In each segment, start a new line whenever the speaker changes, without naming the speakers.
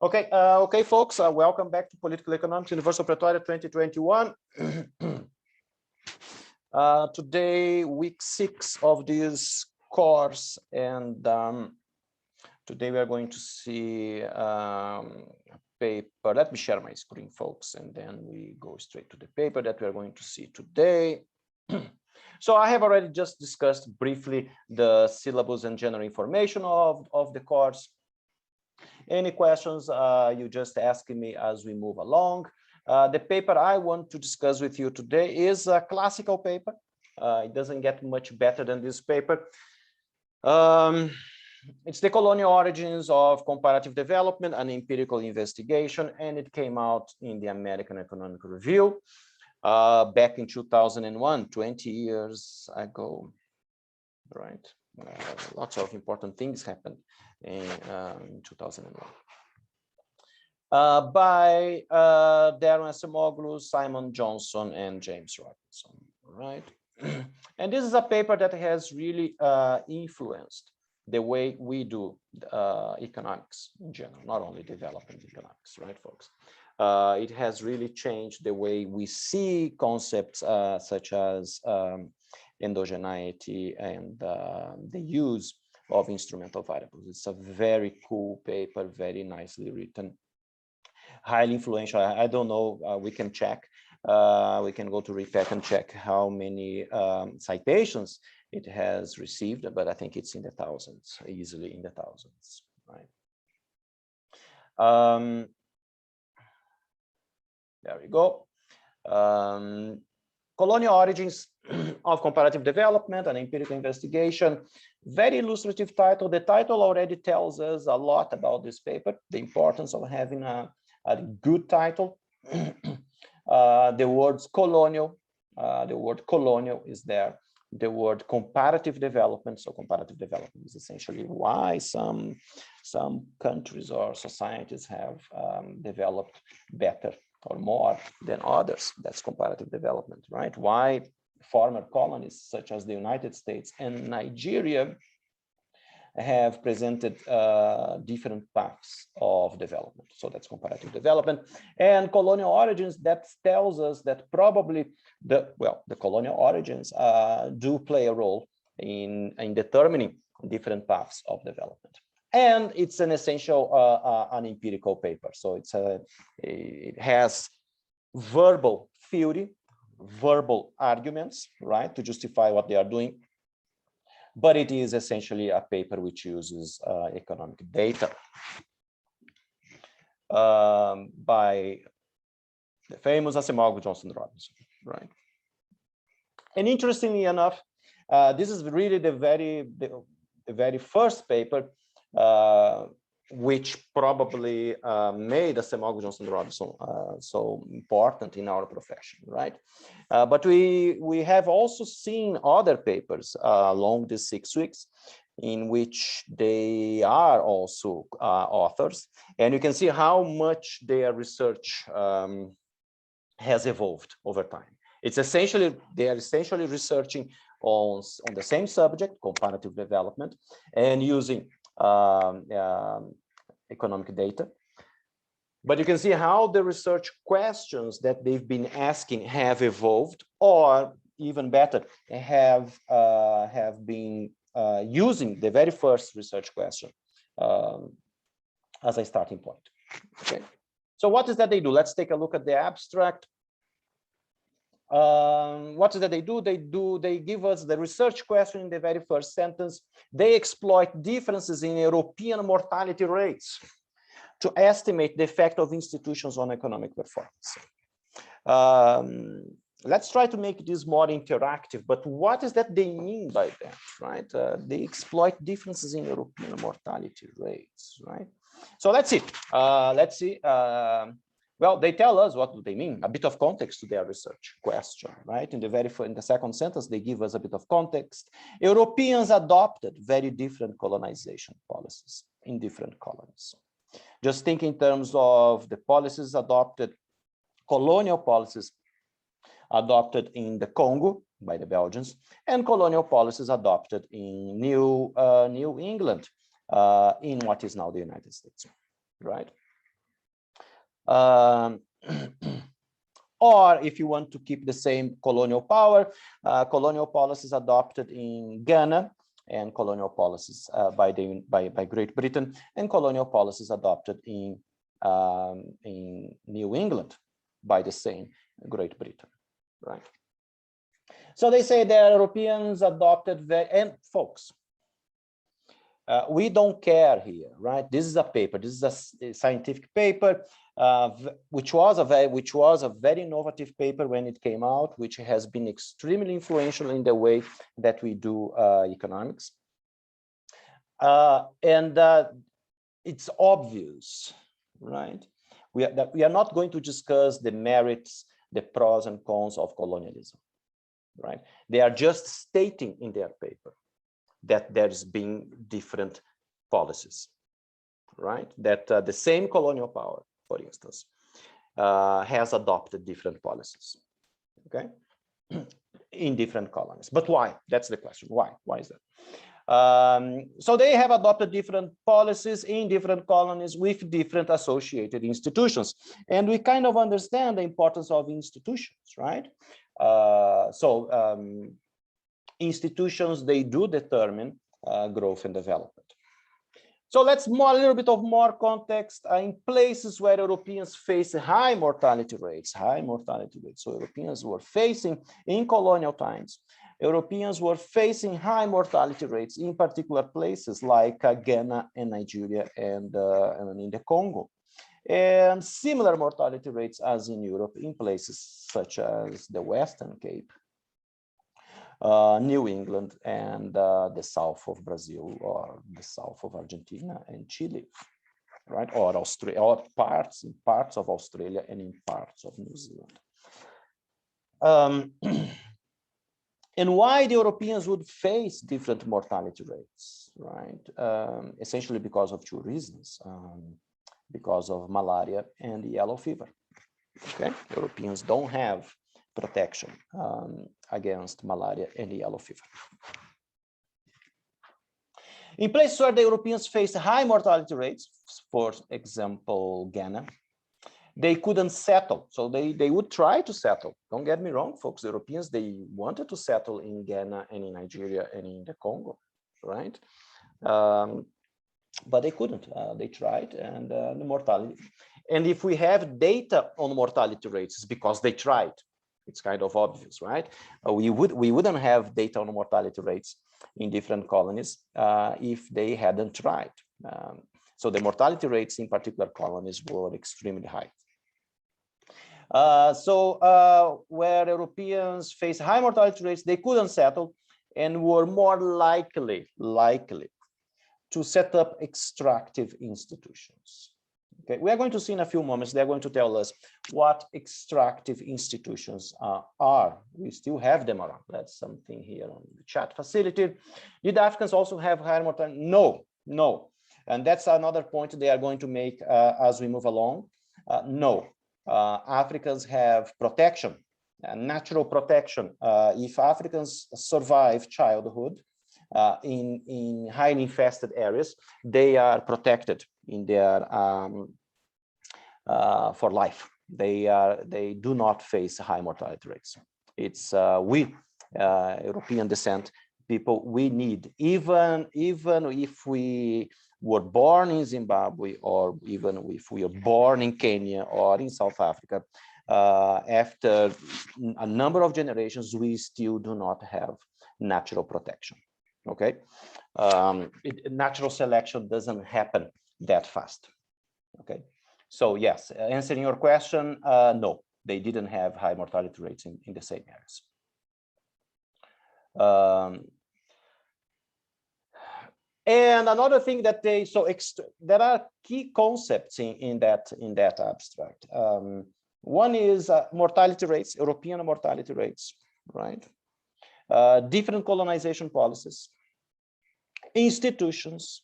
Okay, folks, welcome back to Political Economics, Universal Pretoria 2021. Today, week 6 of this course, and today we are going to see a paper. Let me share my screen, folks, and then we go straight to the paper that we are going to see today. So I have already just discussed briefly the syllabus and general information of the course. Any questions, you just ask me as we move along. The paper I want to discuss with you today is a classical paper. It doesn't get much better than this paper. It's the colonial origins of comparative development, an empirical investigation, and it came out in the American Economic Review back in 2001, 20 years ago, right? Lots of important things happened in 2001. By Darren Acemoglu, Simon Johnson, and James Robinson, right? And this is a paper that has really influenced the way we do economics in general, not only development economics, right, folks? It has really changed the way we see concepts such as endogeneity and the use of instrumental variables. It's a very cool paper, very nicely written, highly influential. I don't know, we can check. We can go to RePack and check how many citations it has received, but I think it's in the thousands, easily in the thousands, right? There we go. Colonial origins of comparative development, an empirical investigation. Very illustrative title. The title already tells us a lot about this paper, the importance of having a good title. The words colonial, the word colonial is there. The word comparative development. So comparative development is essentially why some countries or societies have developed better or more than others. That's comparative development, right? Why former colonies such as the United States and Nigeria have presented different paths of development. So that's comparative development. And colonial origins, that tells us that probably the colonial origins do play a role in determining different paths of development. And it's an essential an empirical paper. So it has verbal theory, verbal arguments, right, to justify what they are doing. But it is essentially a paper which uses economic data by the famous Acemoglu, Johnson, Robinson, right? And interestingly enough, this is really the very first paper which probably made Acemoglu, Johnson, Robinson so important in our profession, right? But we have also seen other papers along these 6 weeks in which they are also authors, and you can see how much their research has evolved over time. They are essentially researching on the same subject, comparative development, and using economic data. But you can see how the research questions that they've been asking have evolved, or even better, have been using the very first research question as a starting point. Okay. So what is that they do? Let's take a look at the abstract. What is that they do? They give us the research question in the very first sentence. They exploit differences in European mortality rates to estimate the effect of institutions on economic performance. Let's try to make this more interactive, but what is that they mean by that, right? They exploit differences in European mortality rates, right? So let's see. Well, they tell us what do they mean, a bit of context to their research question, right? In the second sentence, they give us a bit of context. Europeans adopted very different colonization policies in different colonies. Just think in terms of the policies adopted, colonial policies adopted in the Congo by the Belgians, and colonial policies adopted in New England, in what is now the United States, right? Or if you want to keep the same colonial power, colonial policies adopted in Ghana and colonial policies by Great Britain, and colonial policies adopted in New England by the same Great Britain, right? So they say that Europeans adopted and folks, we don't care here, right? This is a paper. This is a scientific paper, which was a very innovative paper when it came out, which has been extremely influential in the way that we do economics. It's obvious, right? We are not going to discuss the merits, the pros and cons of colonialism, right? They are just stating in their paper that there's been different policies, right? That the same colonial power, for instance, has adopted different policies, okay, in different colonies. But why? That's the question. Why? Why is that? So they have adopted different policies in different colonies with different associated institutions. And we kind of understand the importance of institutions, right? Institutions, they do determine growth and development. So let's a little bit of more context in places where Europeans face high mortality rates. So Europeans were facing, in colonial times, Europeans were facing high mortality rates in particular places like Ghana and Nigeria and in the Congo. And similar mortality rates as in Europe in places such as the Western Cape, New England, and the south of Brazil, or the south of Argentina and Chile, right? Or Australia, or parts of Australia and in parts of New Zealand. And why the Europeans would face different mortality rates, right? Essentially because of two reasons. Because of malaria and yellow fever. Okay, Europeans don't have protection against malaria and yellow fever. In places where the Europeans faced high mortality rates, for example, Ghana, they couldn't settle. So they would try to settle. Don't get me wrong, folks. The Europeans, they wanted to settle in Ghana and in Nigeria and in the Congo, right? But they couldn't. They tried, and the mortality. And if we have data on mortality rates, it's because they tried. It's kind of obvious, right? We wouldn't have data on mortality rates in different colonies if they hadn't tried. So the mortality rates in particular colonies were extremely high. Where Europeans face high mortality rates, they couldn't settle and were more likely to set up extractive institutions. Okay, we are going to see in a few moments, they're going to tell us what extractive institutions are. We still have them around. That's something here on the chat facility. Did Africans also have higher mortality? No. And that's another point they are going to make as we move along. No, Africans have protection, natural protection. If Africans survive childhood, in highly infested areas, they are protected in their for life. They do not face high mortality rates. It's European descent people, we need, even if we were born in Zimbabwe, or even if we are born in Kenya or in South Africa, after a number of generations, we still do not have natural protection. Okay, natural selection doesn't happen that fast. Okay, so yes, answering your question, no, they didn't have high mortality rates in the same areas. And another thing that they there are key concepts in that abstract. One is mortality rates, European mortality rates, right? Different colonization policies, institutions,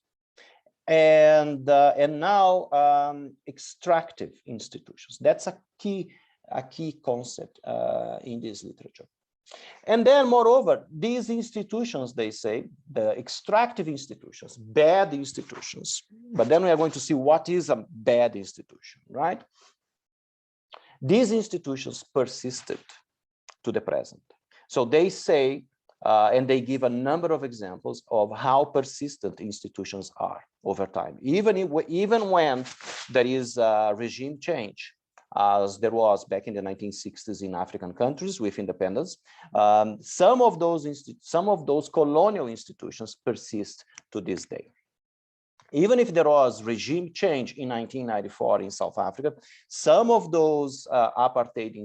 and now extractive institutions. That's a key concept in this literature. And then, moreover, these institutions, they say, the extractive institutions, bad institutions. But then we are going to see what is a bad institution, right? These institutions persisted to the present. So they say, and they give a number of examples of how persistent institutions are over time, even when there is a regime change, as there was back in the 1960s in African countries with independence. Some of those colonial institutions persist to this day. Even if there was regime change in 1994 in South Africa, some of those apartheid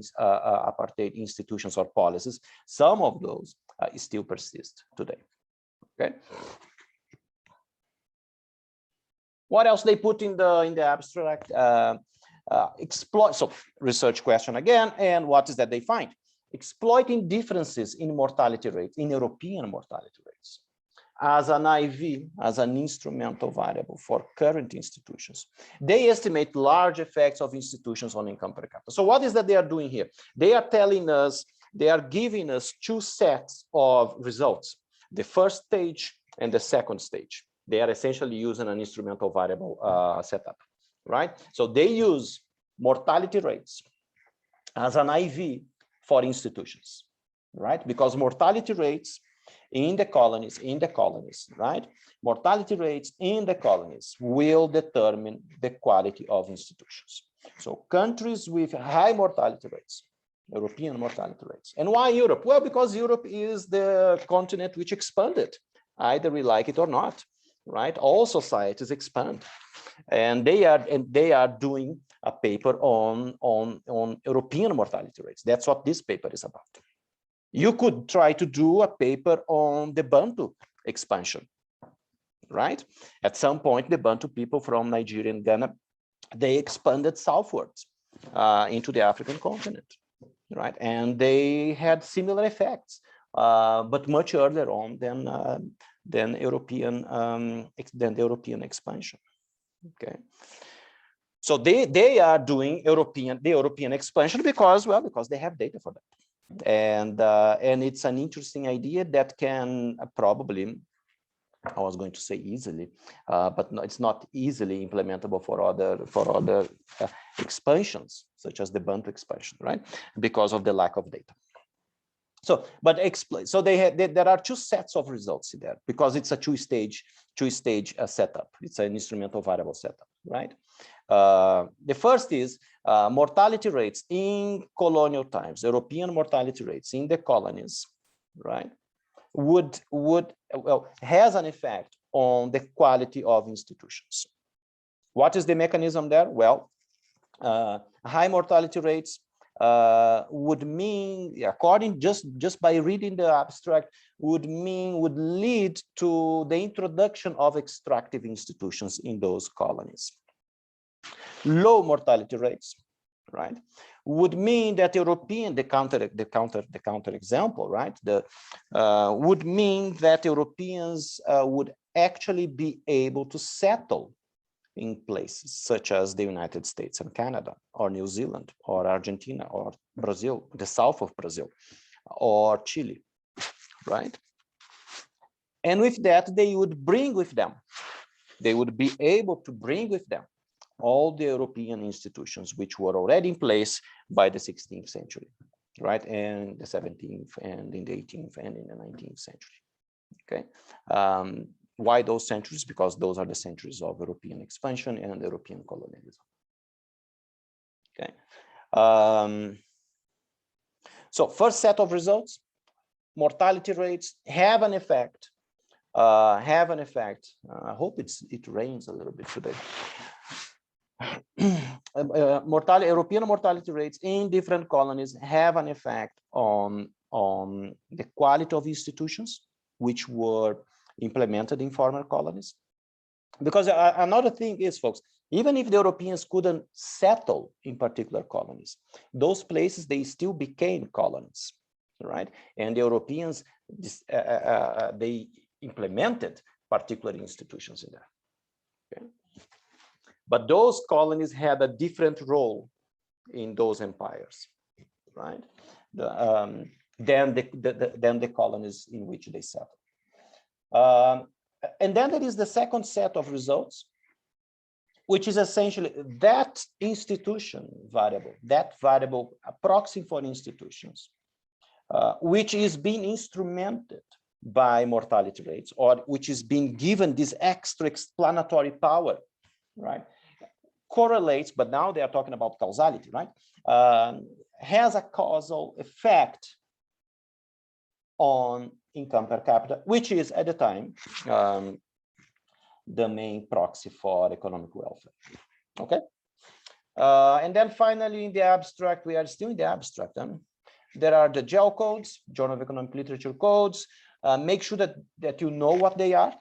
institutions or policies, some of those still persist today. Okay. What else they put in the abstract? Exploit. So research question again, and what is that they find? Exploiting differences in mortality rates, in European mortality rates, as an IV, as an instrumental variable for current institutions. They estimate large effects of institutions on income per capita. So what is that they are doing here? They are telling us, they are giving us two sets of results, the first stage and the second stage. They are essentially using an instrumental variable setup, right? So they use mortality rates as an IV for institutions, right? Because mortality rates in the colonies, right? Mortality rates in the colonies will determine the quality of institutions. So countries with high mortality rates, European mortality rates. And why Europe? Well, because Europe is the continent which expanded, either we like it or not, right? All societies expand. And they are doing a paper on European mortality rates. That's what this paper is about. You could try to do a paper on the Bantu expansion, right? At some point, the Bantu people from Nigeria and Ghana, they expanded southwards into the African continent, right? And they had similar effects, but much earlier on than the European expansion. Okay. So they are doing the European expansion because they have data for that. And it's an interesting idea that can probably, I was going to say easily, but no, it's not easily implementable for other expansions, such as the Bantu expansion, right? Because of the lack of data. So, but explain. So there are two sets of results there because it's a two-stage setup. It's an instrumental variable setup, right? The first is mortality rates in colonial times, European mortality rates in the colonies, right? Has an effect on the quality of institutions. What is the mechanism there? Well, high mortality rates would mean, according just by reading the abstract, would lead to the introduction of extractive institutions in those colonies. Low mortality rates, right, would mean that the counter example, right, would mean that Europeans would actually be able to settle in places such as the United States and Canada, or New Zealand, or Argentina, or Brazil, the south of Brazil, or Chile, right? And with that, they would bring with them, they would be able to bring with them all the European institutions which were already in place by the 16th century, right? And the 17th, and in the 18th, and in the 19th century, okay? Why those centuries? Because those are the centuries of European expansion and European colonialism. Okay. So first set of results, mortality rates have an effect. I hope it rains a little bit today. European mortality rates in different colonies have an effect on the quality of institutions which were implemented in former colonies. Because another thing is, folks, even if the Europeans couldn't settle in particular colonies, those places, they still became colonies, right? And the Europeans, they implemented particular institutions in there. Okay? But those colonies had a different role in those empires, right? Than the colonies in which they settled. And then there is the second set of results, which is essentially that institution variable, that variable, a proxy for institutions, which is being instrumented by mortality rates, or which is being given this extra explanatory power, right? Correlates, but now they are talking about causality, right? Has a causal effect on income per capita, which is at the time the main proxy for economic welfare. Okay. And then finally, in the abstract, we are still in the abstract. There are the JEL codes, Journal of Economic Literature codes. Make sure that you know what they are.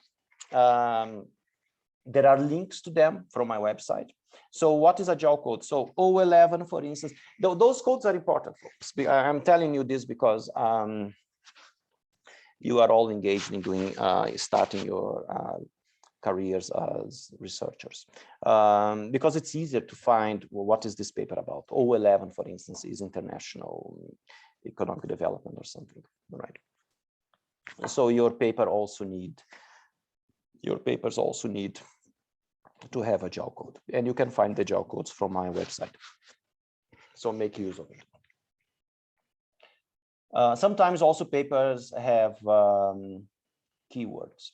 There are links to them from my website. So what is a JEL code? So 011, for instance, those codes are important, folks. I'm telling you this because you are all engaged in doing starting your careers as researchers, because it's easier to find, well, what is this paper about? 011, for instance, is international economic development or something, right? So your papers also need to have a JEL code, and you can find the JEL codes from my website. So make use of it. Sometimes also papers have keywords,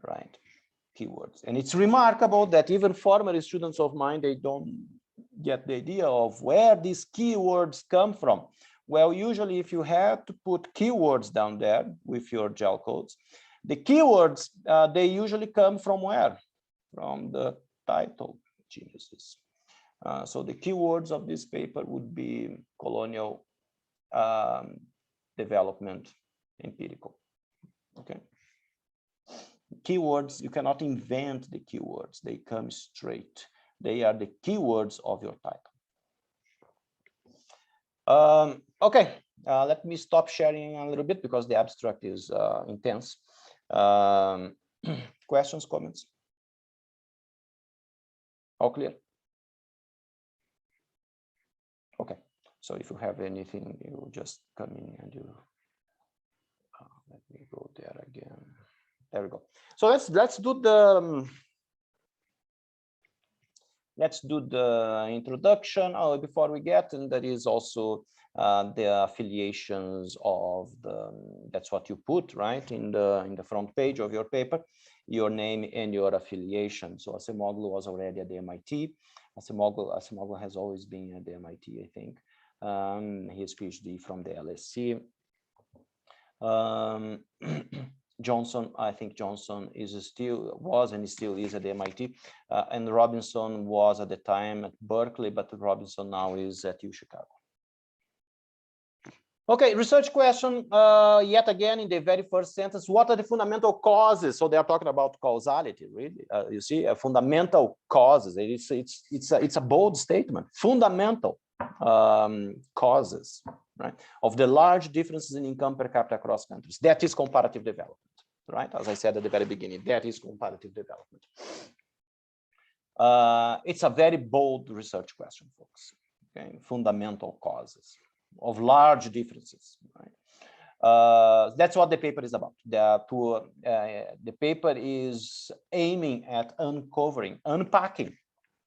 right? Keywords. And it's remarkable that even former students of mine, they don't get the idea of where these keywords come from. Well, usually if you have to put keywords down there with your JEL codes, the keywords, they usually come from where? From the title, geniuses. So the keywords of this paper would be colonial development empirical. Okay. Keywords, you cannot invent the keywords. They come straight. They are the keywords of your title. Okay, let me stop sharing a little bit because the abstract is intense. Questions, comments? All clear? Okay, so if you have anything, you just come in and you, let me go there again. There we go. So let's do the introduction. Oh, before we get, and that is also the affiliations of the, that's what you put right in the front page of your paper, your name and your affiliation. So Acemoglu was already at the MIT. Acemoglu has always been at the MIT, I think. His PhD from the LSE. Johnson, I think Johnson was and still is at the MIT, and Robinson was at the time at Berkeley, but Robinson now is at UChicago. Okay, research question, yet again in the very first sentence, what are the fundamental causes? So they are talking about causality, really. You see, fundamental causes. It's a bold statement. Fundamental causes, right, of the large differences in income per capita across countries. That is comparative development, right? As I said at the very beginning, that is comparative development. It's a very bold research question, folks. Okay, fundamental causes of large differences, right? That's what the paper is about. The paper is aiming at uncovering, unpacking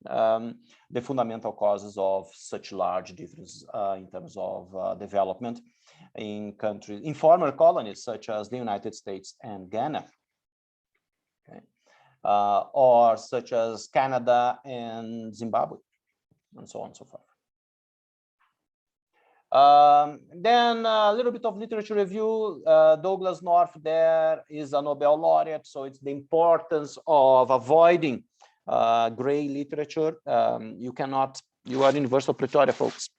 the fundamental causes of such large differences in terms of development in countries, in former colonies such as the United States and Ghana, okay? Or such as Canada and Zimbabwe, and so on and so forth. Then a little bit of literature review. Douglas North there is a Nobel laureate, so it's the importance of avoiding gray literature. You are University of Pretoria, folks.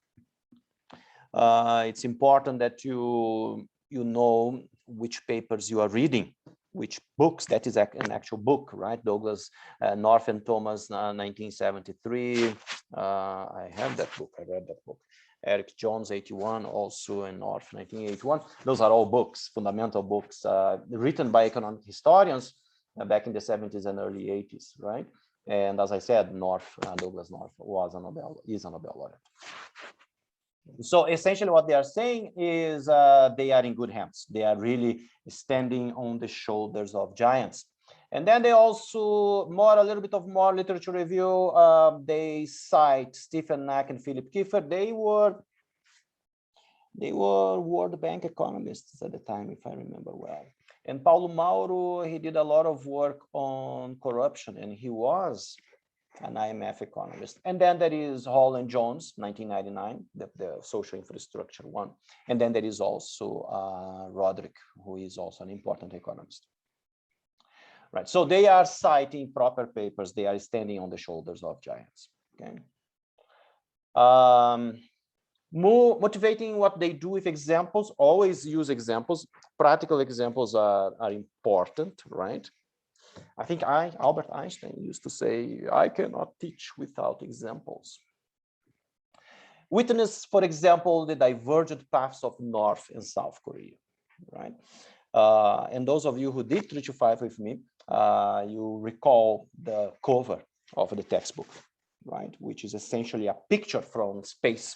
It's important that you know which papers you are reading, which books. That is an actual book, right? Douglas North and Thomas, 1973. I have that book. I read that book. Eric Jones, 81, also, and North, 1981. Those are all books, fundamental books, written by economic historians back in the 70s and early 80s, right? And as I said, Douglas North is a Nobel laureate. So essentially what they are saying is they are in good hands. They are really standing on the shoulders of giants. And then they also a little bit of more literature review. They cite Stephen Knack and Philip Kiefer. They were World Bank economists at the time, if I remember well. And Paulo Mauro, he did a lot of work on corruption, and he was an IMF economist. And then there is Hall and Jones, 1999, the social infrastructure one. And then there is also Roderick, who is also an important economist. Right, so they are citing proper papers. They are standing on the shoulders of giants. Okay. More motivating what they do with examples. Always use examples. Practical examples are important, right? I think Albert Einstein used to say, I cannot teach without examples. Witness, for example, the divergent paths of North and South Korea, right? And those of you who did 325 with me, you recall the cover of the textbook, right? Which is essentially a picture from space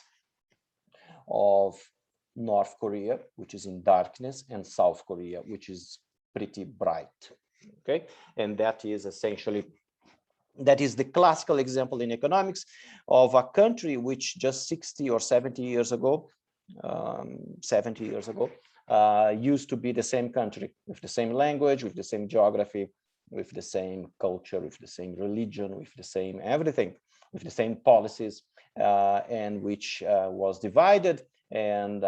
of North Korea, which is in darkness, and South Korea, which is pretty bright. Okay, and that is essentially, that is the classical example in economics of a country which just 60 or 70 years ago, 70 years ago, used to be the same country with the same language, with the same geography, with the same culture, with the same religion, with the same everything, with the same policies, and which was divided, and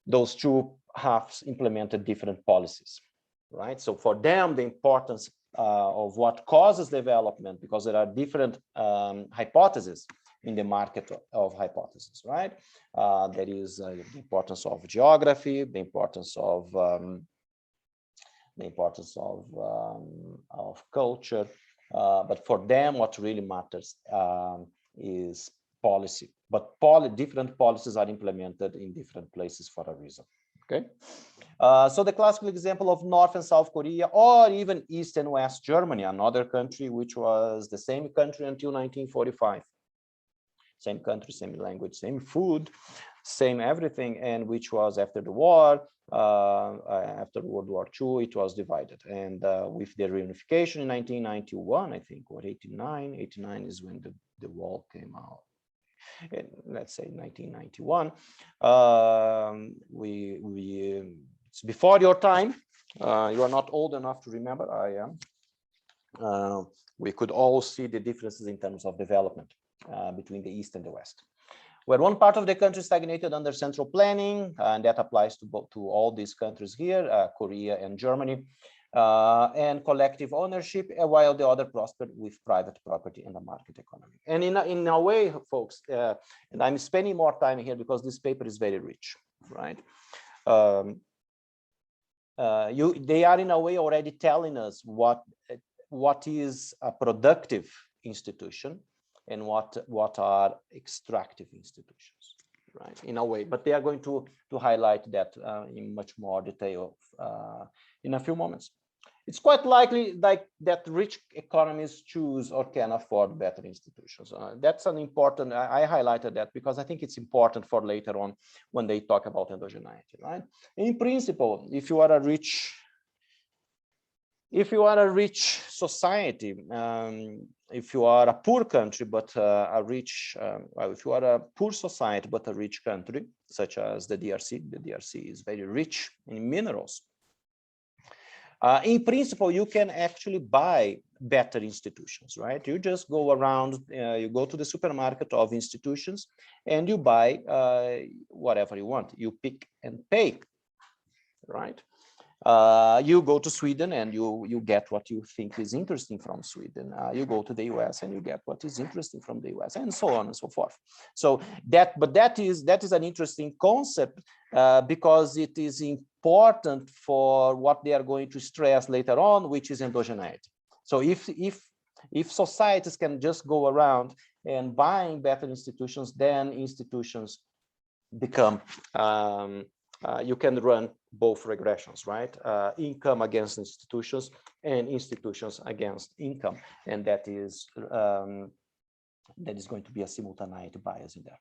those two halves implemented different policies, right? So for them, the importance of what causes development, because there are different hypotheses in the market of hypotheses, right? There is the importance of geography, the importance of culture, but for them, what really matters is policy. But different policies are implemented in different places for a reason. Okay, so the classical example of North and South Korea, or even East and West Germany, another country which was the same country until 1945. Same country, same language, same food, same everything, and which was after the war, after World War II, it was divided. And with the reunification in 1991, I think, or 89 is when the wall came out. In, let's say 1991, it's before your time. You are not old enough to remember. I am. We could all see the differences in terms of development between the East and the West, where one part of the country stagnated under central planning, and that applies to all these countries here, Korea and Germany, and collective ownership, while the other prospered with private property and the market economy. And in a way, folks, and I'm spending more time here because this paper is very rich, right? They are in a way already telling us what is a productive institution and what are extractive institutions, right? In a way, but they are going to highlight that in much more detail in a few moments. It's quite likely that rich economies choose or can afford better institutions. That's an important, I highlighted that because I think it's important for later on when they talk about endogeneity, right? In principle, if you are a rich society, if you are a poor country, but if you are a poor society, but a rich country, such as the DRC is very rich in minerals. In principle, you can actually buy better institutions, right? You just go around, you go to the supermarket of institutions and you buy whatever you want. You pick and pay, right? You go to Sweden and you get what you think is interesting from Sweden. You go to the US and you get what is interesting from the US, and so on and so forth. So that is an interesting concept because it is important for what they are going to stress later on, which is endogeneity. So if societies can just go around and buying better institutions, then institutions become you can run both regressions, right? Income against institutions and institutions against income, and that is going to be a simultaneity bias in there.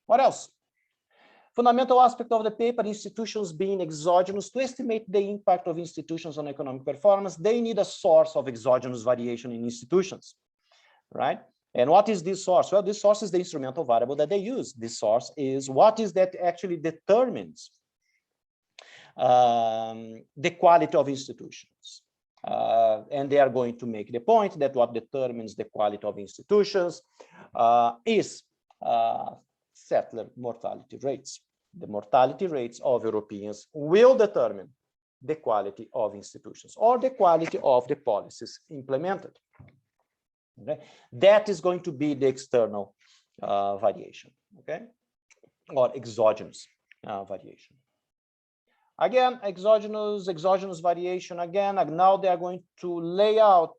What else? Fundamental aspect of the paper, institutions being exogenous. To estimate the impact of institutions on economic performance, they need a source of exogenous variation in institutions, right? And what is this source? Well, this source is the instrumental variable that they use. This source is what is that actually determines the quality of institutions. And they are going to make the point that what determines the quality of institutions is settler mortality rates. The mortality rates of Europeans will determine the quality of institutions or the quality of the policies implemented. Okay, that is going to be the external variation, okay, or exogenous variation. Again, exogenous variation. Again, now they are going to lay out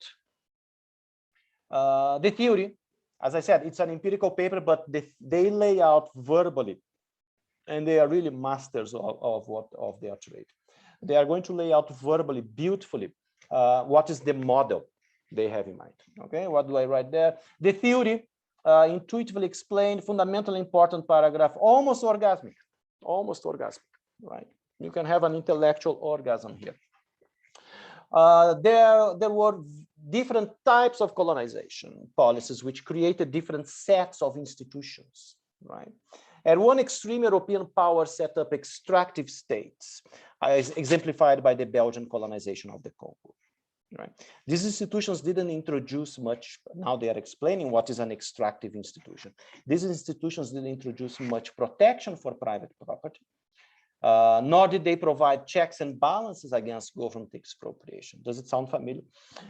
the theory. As I said, it's an empirical paper, but they lay out verbally, and they are really masters of their trade. They are going to lay out verbally, beautifully, what is the model they have in mind. Okay, what do I write there? The theory, intuitively explained, fundamentally important paragraph, almost orgasmic, right? You can have an intellectual orgasm here. There were different types of colonization policies which created different sets of institutions, right? At one extreme, European power set up extractive states, as exemplified by the Belgian colonization of the Congo, right? These institutions didn't introduce much. Now they are explaining what is an extractive institution. These institutions didn't introduce much protection for private property. Nor did they provide checks and balances against government expropriation. Does it sound familiar?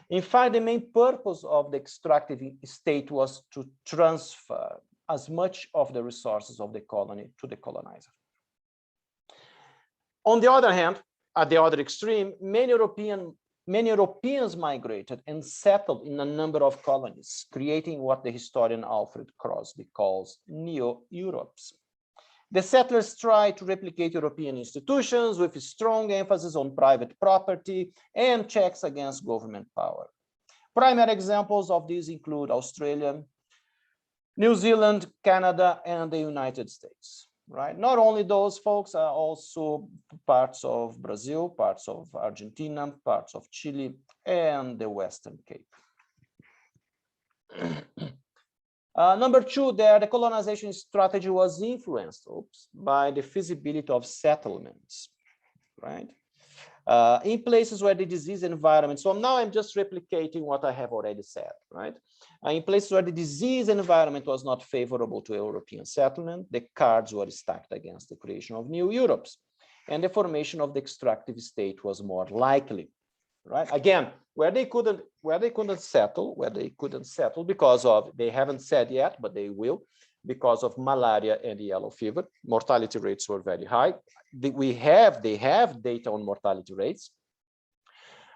In fact, the main purpose of the extractive state was to transfer as much of the resources of the colony to the colonizer. On the other hand, at the other extreme, many Europeans migrated and settled in a number of colonies, creating what the historian Alfred Crosby calls neo-Europes. The settlers tried to replicate European institutions with a strong emphasis on private property and checks against government power. Primary examples of these include Australia, New Zealand, Canada, and the United States, right? Not only those folks, are also parts of Brazil, parts of Argentina, parts of Chile, and the Western Cape. Number two, the colonization strategy was influenced by the feasibility of settlements, right? In places where the disease environment, so now I'm just replicating what I have already said, right? In places where the disease environment was not favorable to European settlement, the cards were stacked against the creation of new Europes, and the formation of the extractive state was more likely, right? Again, where they couldn't settle because of, they haven't said yet, but they will, because of malaria and yellow fever. Mortality rates were very high. They have data on mortality rates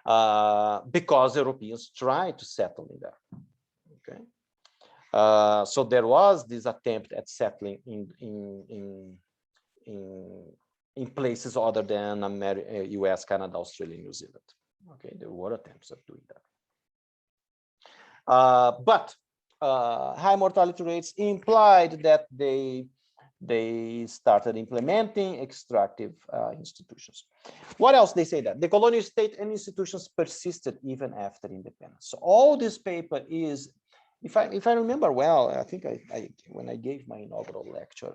because Europeans tried to settle in there. Okay, so there was this attempt at settling in places other than America, US, Canada, Australia, New Zealand. Okay, there were attempts at doing that. But high mortality rates implied that they started implementing extractive institutions. What else they say that? The colonial state and institutions persisted even after independence. So all this paper is, if I remember well, I think when I gave my inaugural lecture,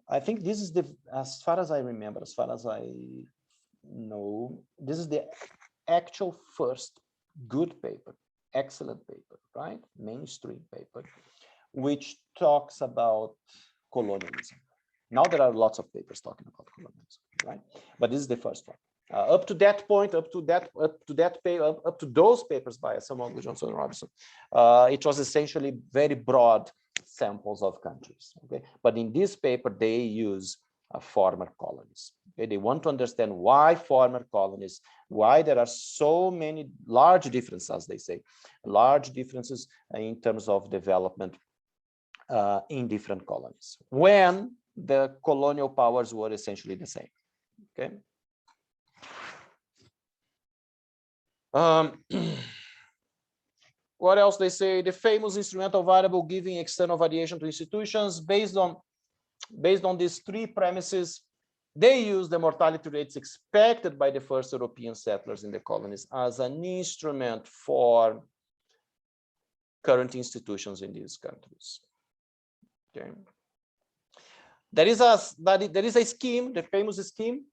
I think this is as far as I remember, as far as I know, this is the actual first good paper, excellent paper, right? Mainstream paper, which talks about colonialism. Now there are lots of papers talking about colonialism, right? But this is the first one. Up to that point, up to those papers by Samuel Johnson Robinson, it was essentially very broad samples of countries. Okay, but in this paper they use former colonies. Okay? They want to understand why former colonies, why there are so many large differences, as they say, large differences in terms of development in different colonies, when the colonial powers were essentially the same. Okay. What else they say? The famous instrumental variable giving external variation to institutions based on based on these three premises, they use the mortality rates expected by the first European settlers in the colonies as an instrument for current institutions in these countries. Okay. There is a scheme, the famous scheme.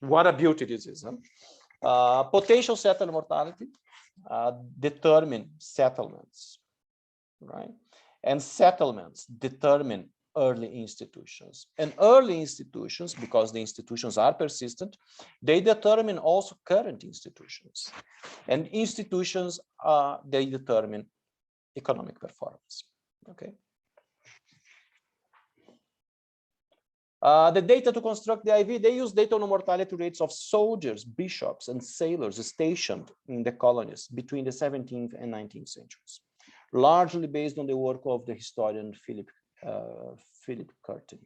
What a beauty this is. Huh? Potential settler mortality determine settlements, right? And settlements determine early institutions. And early institutions, because the institutions are persistent, they determine also current institutions. And institutions, they determine economic performance. Okay. The data to construct the IV, they use data on the mortality rates of soldiers, bishops, and sailors stationed in the colonies between the 17th and 19th centuries, largely based on the work of the historian Philip Curtin.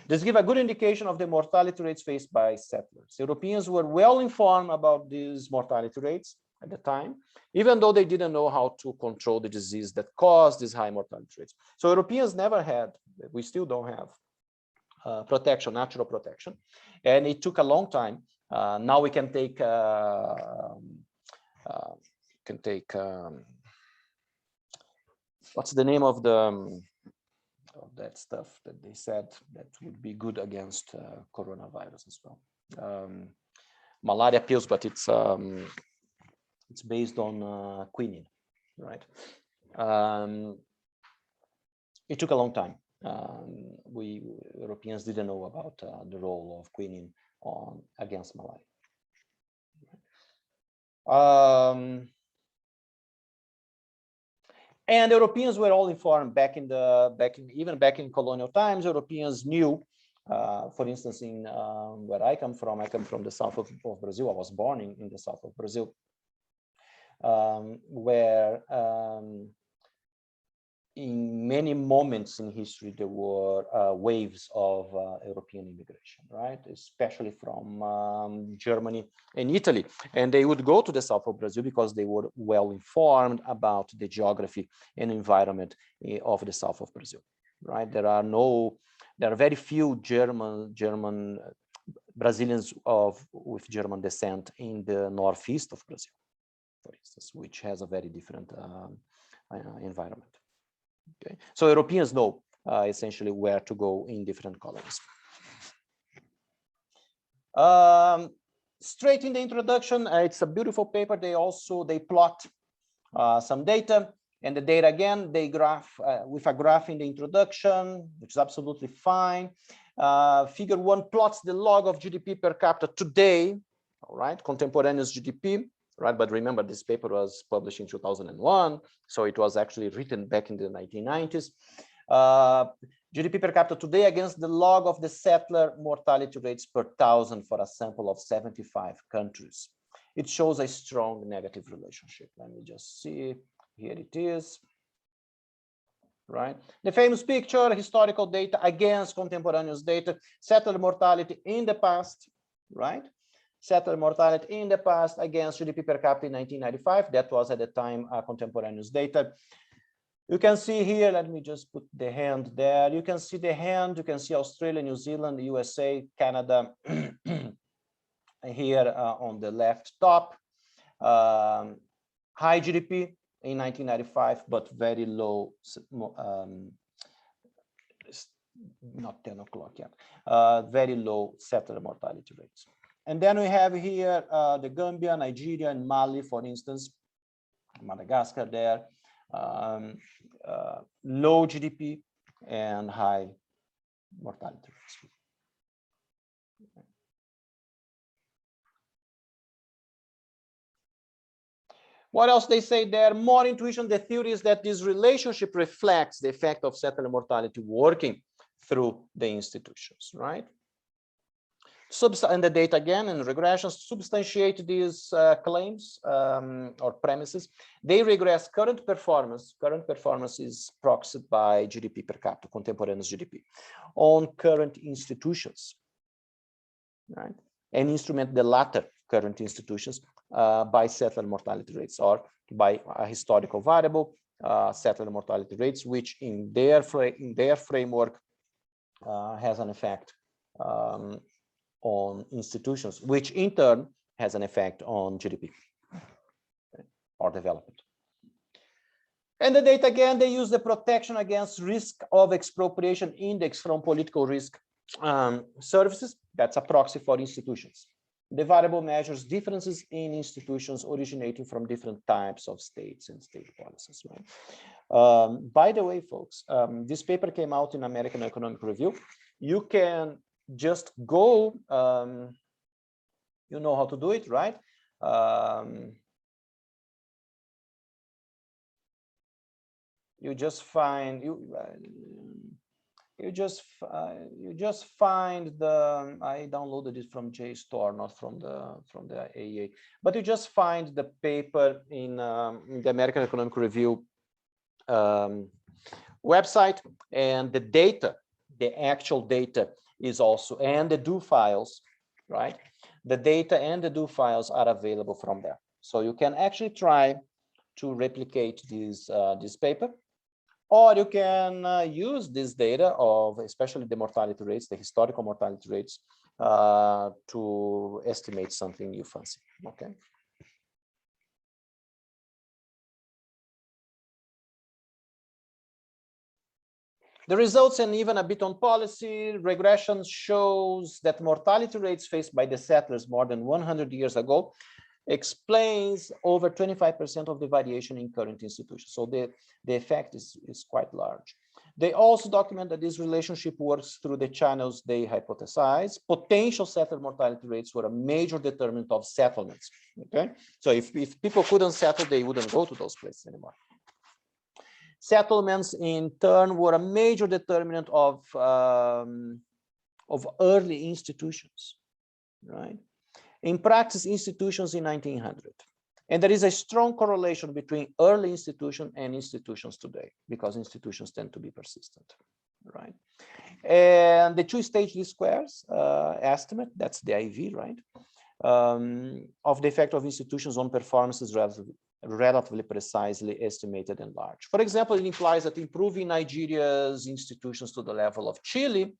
This gives a good indication of the mortality rates faced by settlers. Europeans were well informed about these mortality rates at the time, even though they didn't know how to control the disease that caused these high mortality rates. So Europeans never had, we still don't have, protection, natural protection, and it took a long time. Now we can take what's the name of that stuff that they said that would be good against coronavirus as well? Malaria pills, but it's based on quinine, right? It took a long time. We Europeans didn't know about the role of quinine against malaria. And Europeans were all informed even back in colonial times. Europeans knew, for instance, in where I come from the south of Brazil. I was born in the south of Brazil, where in many moments in history, there were waves of European immigration, right? Especially from Germany and Italy. And they would go to the south of Brazil because they were well informed about the geography and environment of the south of Brazil, right? There are very few Brazilians with German descent in the northeast of Brazil, for instance, which has a very different environment. Okay, so Europeans know essentially where to go in different colonies. Straight in the introduction, it's a beautiful paper. They plot some data, and the data again they graph with a graph in the introduction, which is absolutely fine. Figure 1 plots the log of GDP per capita today, all right, contemporaneous GDP. Right, but remember this paper was published in 2001, so it was actually written back in the 1990s. GDP per capita today against the log of the settler mortality rates per thousand for a sample of 75 countries. It shows a strong negative relationship. Let me just see. Here it is. Right, the famous picture, historical data against contemporaneous data, settler mortality in the past, right? Settler mortality in the past against GDP per capita in 1995. That was at the time contemporaneous data. You can see here, let me just put the hand there. You can see the hand, you can see Australia, New Zealand, USA, Canada here on the left top. High GDP in 1995, but very low, not 10 o'clock yet, very low settler mortality rates. And then we have here the Gambia, Nigeria, and Mali, for instance, Madagascar there, low GDP and high mortality rates. What else they say there? More intuition. The theory is that this relationship reflects the effect of settler mortality working through the institutions, right? And the data again and regressions substantiate these claims or premises. They regress current performance. Current performance is proxied by GDP per capita, contemporaneous GDP, on current institutions, right? And instrument the latter current institutions by settler mortality rates or by a historical variable, settler mortality rates, which in their framework has an effect on institutions, which in turn has an effect on GDP or development. And the data, again, they use the protection against risk of expropriation index from political risk services. That's a proxy for institutions. The variable measures differences in institutions originating from different types of states and state policies. Right? By the way, folks, this paper came out in American Economic Review. You can just go, you know how to do it, right? You just find you just find the, I downloaded it from JSTOR, not from the AEA, but you just find the paper in the American Economic Review website, and the data, the actual data is also, and the do files, right? The data and the do files are available from there. So you can actually try to replicate this paper. Or you can use this data of especially the mortality rates, the historical mortality rates, to estimate something you fancy. Okay. The results, and even a bit on policy, regression shows that mortality rates faced by the settlers more than 100 years ago explains over 25% of the variation in current institutions. So the effect is quite large. They also document that this relationship works through the channels they hypothesize. Potential settler mortality rates were a major determinant of settlements. Okay, so if people couldn't settle, they wouldn't go to those places anymore. Settlements, in turn, were a major determinant of early institutions, right? In practice, institutions in 1900. And there is a strong correlation between early institutions and institutions today, because institutions tend to be persistent, right? And the two-stage least squares estimate, that's the IV, right? Of the effect of institutions on performance is relatively precisely estimated and large. For example, it implies that improving Nigeria's institutions to the level of Chile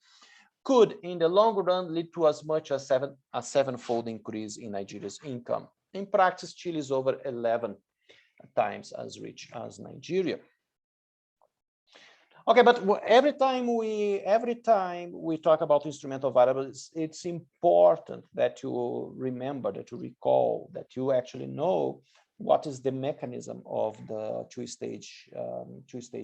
could, in the long run, lead to as much as a seven-fold increase in Nigeria's income. In practice, Chile is over 11 times as rich as Nigeria. Okay, but every time we talk about instrumental variables, it's important that you remember, that you recall, that you actually know what is the mechanism of the two-stage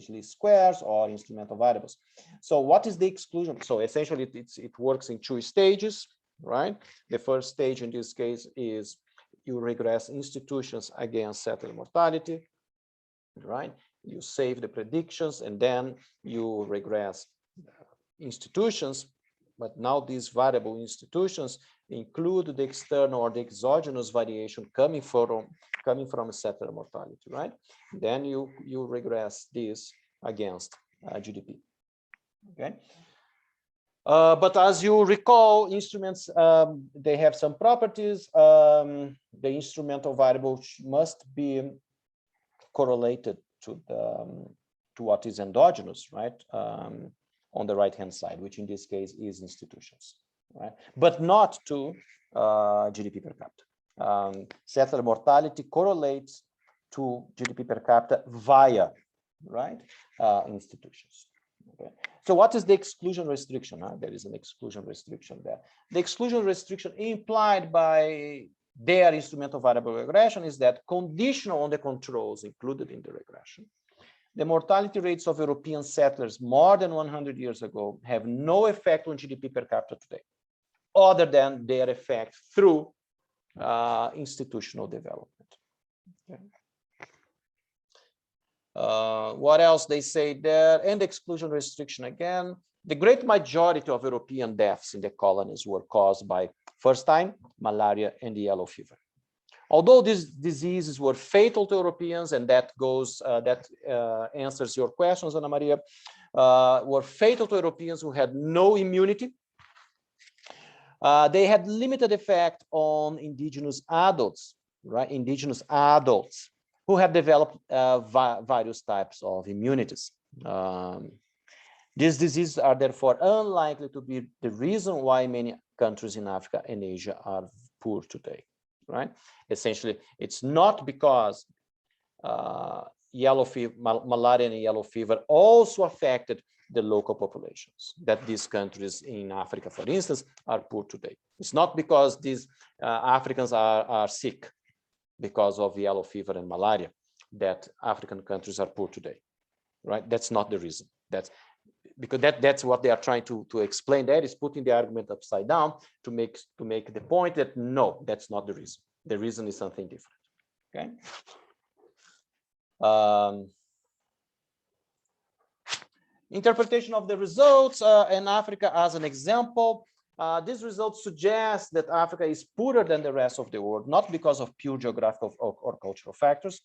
least squares or instrumental variables. So what is the exclusion? So essentially it works in two stages, right? The first stage in this case is you regress institutions against settler mortality, right? You save the predictions and then you regress institutions. But now these variable institutions include the external or the exogenous variation coming from a settler mortality, right? Then you regress this against GDP. Okay. But as you recall, instruments, they have some properties. The instrumental variable must be correlated to what is endogenous, right? On the right-hand side, which in this case is institutions, right? But not to GDP per capita. Settler mortality correlates to GDP per capita via, right, institutions. Okay. So what is the exclusion restriction? There is an exclusion restriction there. The exclusion restriction implied by their instrumental variable regression is that conditional on the controls included in the regression, the mortality rates of European settlers more than 100 years ago have no effect on GDP per capita today, other than their effect through institutional development. Okay. What else they say there? And exclusion restriction again. The great majority of European deaths in the colonies were caused by, first time, malaria and the yellow fever. Although these diseases were fatal to Europeans, and that answers your questions, Ana Maria, were fatal to Europeans who had no immunity. They had limited effect on indigenous adults, right? Indigenous adults who have developed various types of immunities. These diseases are therefore unlikely to be the reason why many countries in Africa and Asia are poor today, right? Essentially, it's not because yellow fever, malaria and yellow fever also affected the local populations that these countries in Africa, for instance, are poor today. It's not because these Africans are sick because of yellow fever and malaria that African countries are poor today, right? That's not the reason. That's because that's what they are trying to explain. That is putting the argument upside down to make the point that no, that's not the reason. The reason is something different. Okay. Interpretation of the results in Africa as an example. These results suggest that Africa is poorer than the rest of the world, not because of pure geographical or cultural factors.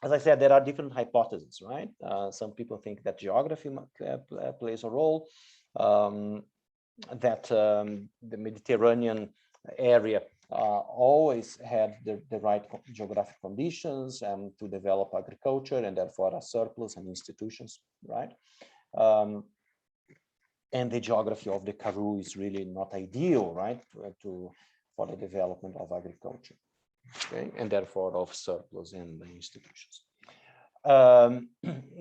As I said, there are different hypotheses, right? Some people think that geography plays a role, that the Mediterranean area always had the right geographic conditions to develop agriculture and therefore a surplus and institutions, right? And the geography of the Karoo is really not ideal, right, for the development of agriculture, okay, and therefore of surplus and the institutions.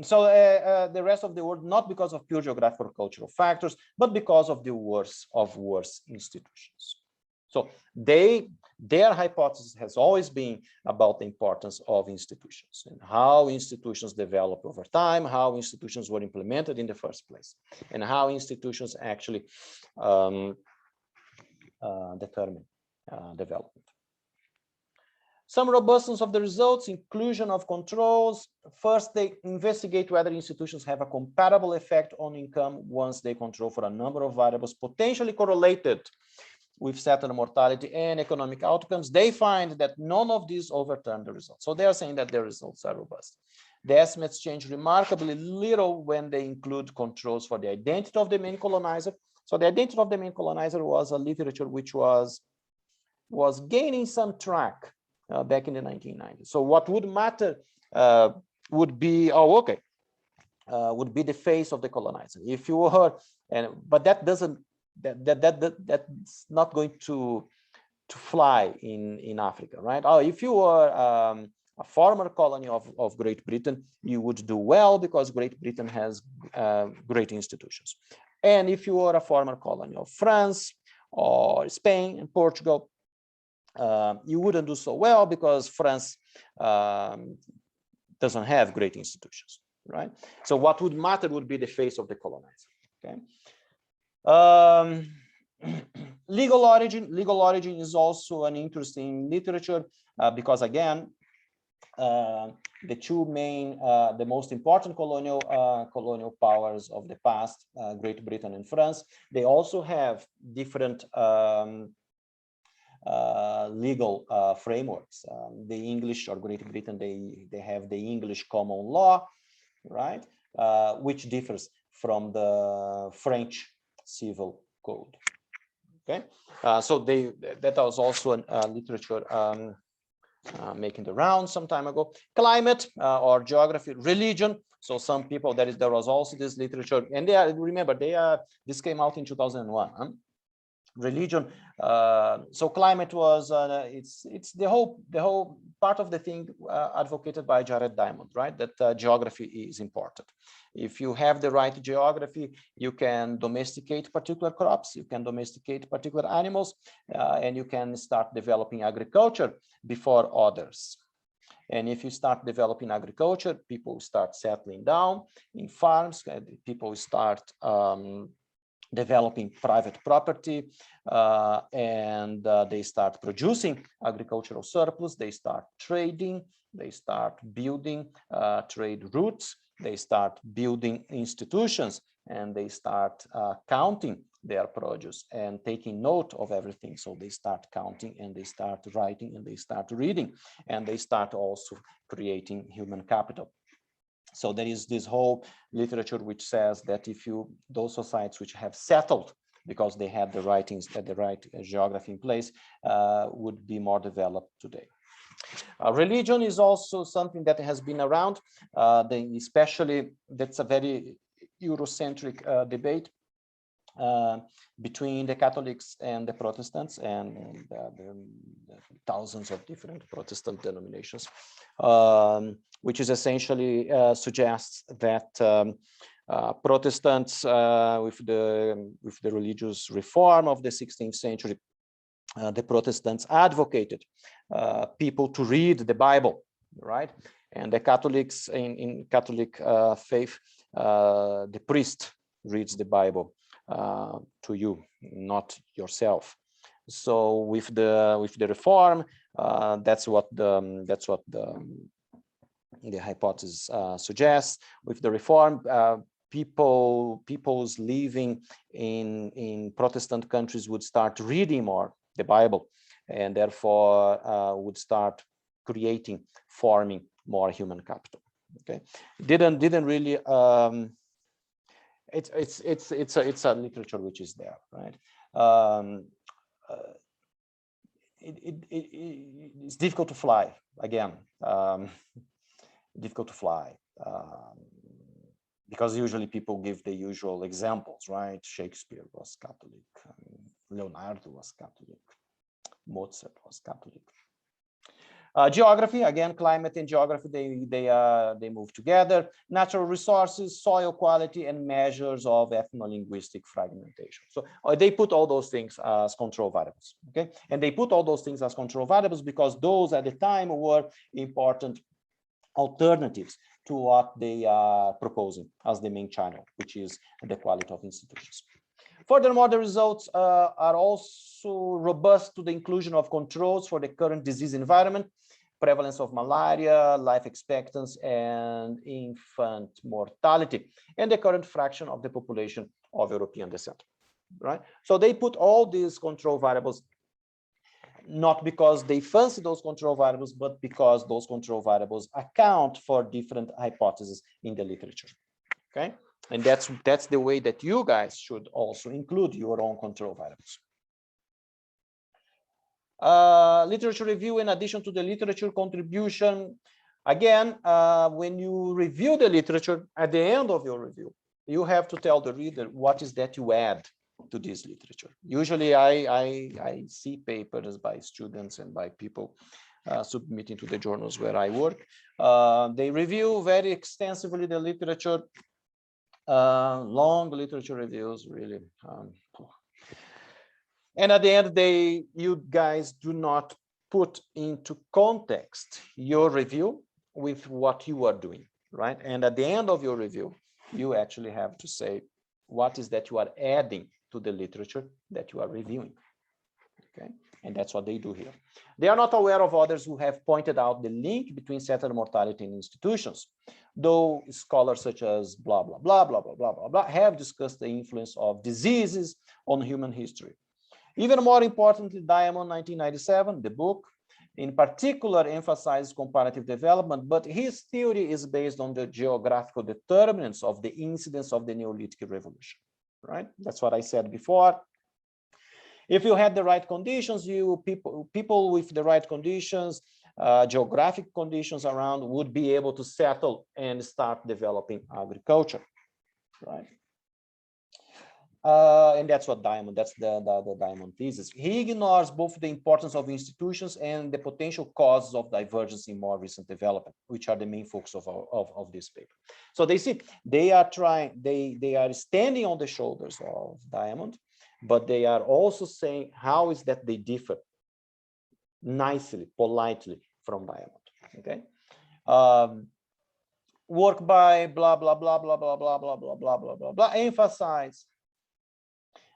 So the rest of the world, not because of pure geographical or cultural factors, but because of the worst institutions. So their hypothesis has always been about the importance of institutions and how institutions develop over time, how institutions were implemented in the first place, and how institutions actually determine development. Some robustness of the results, inclusion of controls. First, they investigate whether institutions have a comparable effect on income once they control for a number of variables potentially correlated with settler mortality and economic outcomes. They find that none of these overturn the results. So they are saying that their results are robust. The estimates change remarkably little when they include controls for the identity of the main colonizer. So the identity of the main colonizer was a literature which was gaining some track back in the 1990s. So what would matter would be, would be the face of the colonizer. If you were, but that doesn't, that's not going to fly in Africa, right? Oh, if you were a former colony of Great Britain, you would do well because Great Britain has great institutions. And if you were a former colony of France or Spain and Portugal, you wouldn't do so well because France doesn't have great institutions, right? So what would matter would be the face of the colonizer, okay? Legal origin is also an interesting literature because again, the two main, the most important colonial powers of the past, Great Britain and France, they also have different legal frameworks. The English or Great Britain, they have the English common law, right, which differs from the French civil code. Okay, so that was also a literature making the round some time ago. Climate or geography, religion. So some people, there was also this literature, and remember this came out in 2001. Religion. So climate was it's the whole part of the thing advocated by Jared Diamond, right? That geography is important. If you have the right geography, you can domesticate particular crops, you can domesticate particular animals, and you can start developing agriculture before others. And if you start developing agriculture, people start settling down in farms, people start developing private property, and they start producing agricultural surplus, they start trading, they start building trade routes, they start building institutions, and they start counting their produce and taking note of everything. So they start counting and they start writing and they start reading, and they start also creating human capital. So there is this whole literature which says that if those societies which have settled because they had the writings, the right geography in place, would be more developed today. Religion is also something that has been around, especially that's a very Eurocentric debate between the Catholics and the Protestants, and the thousands of different Protestant denominations, which is essentially suggests that Protestants, with the religious reform of the 16th century, the Protestants advocated people to read the Bible, right? And the Catholics, in Catholic faith, the priest reads the Bible to you, not yourself. So with the reform, that's what the hypothesis suggests. With the reform, people's living in Protestant countries would start reading more the Bible, and therefore would start forming more human capital. Okay, didn't really. It's a literature which is there, right? It's difficult to fly again. Difficult to fly. Because usually people give the usual examples, right? Shakespeare was Catholic, Leonardo was Catholic, Mozart was Catholic. Geography, again, climate and geography, they move together. Natural resources, soil quality, and measures of ethno-linguistic fragmentation. So they put all those things as control variables, okay? And they put all those things as control variables because those at the time were important alternatives to what they are proposing as the main channel, which is the quality of institutions. Furthermore, the results are also robust to the inclusion of controls for the current disease environment, prevalence of malaria, life expectancy, and infant mortality, and the current fraction of the population of European descent, right? So they put all these control variables not because they fancy those control variables, but because those control variables account for different hypotheses in the literature, okay? And that's the way that you guys should also include your own control variables. Literature review in addition to the literature contribution. Again, when you review the literature, at the end of your review, you have to tell the reader what is that you add to this literature. Usually I see papers by students and by people submitting to the journals where I work. They review very extensively the literature, long literature reviews, really. And at the end, you guys do not put into context your review with what you are doing, right? And at the end of your review, you actually have to say, what is that you are adding to the literature that you are reviewing, okay? And that's what they do here. They are not aware of others who have pointed out the link between settler mortality and institutions, though scholars such as blah, blah, blah, blah, blah, blah, blah, blah, have discussed the influence of diseases on human history. Even more importantly, Diamond, 1997, the book, in particular emphasizes comparative development, but his theory is based on the geographical determinants of the incidence of the Neolithic revolution, right? That's what I said before. If you had the right conditions, people with the right conditions, geographic conditions around would be able to settle and start developing agriculture, right? And that's what that's the Diamond thesis. He ignores both the importance of institutions and the potential causes of divergence in more recent development, which are the main focus of this paper. So they see, they are standing on the shoulders of Diamond, but they are also saying, how is that they differ nicely, politely from Diamond, okay? Work by blah, blah, blah, blah, blah, blah, blah, blah, blah, blah, blah, blah, emphasize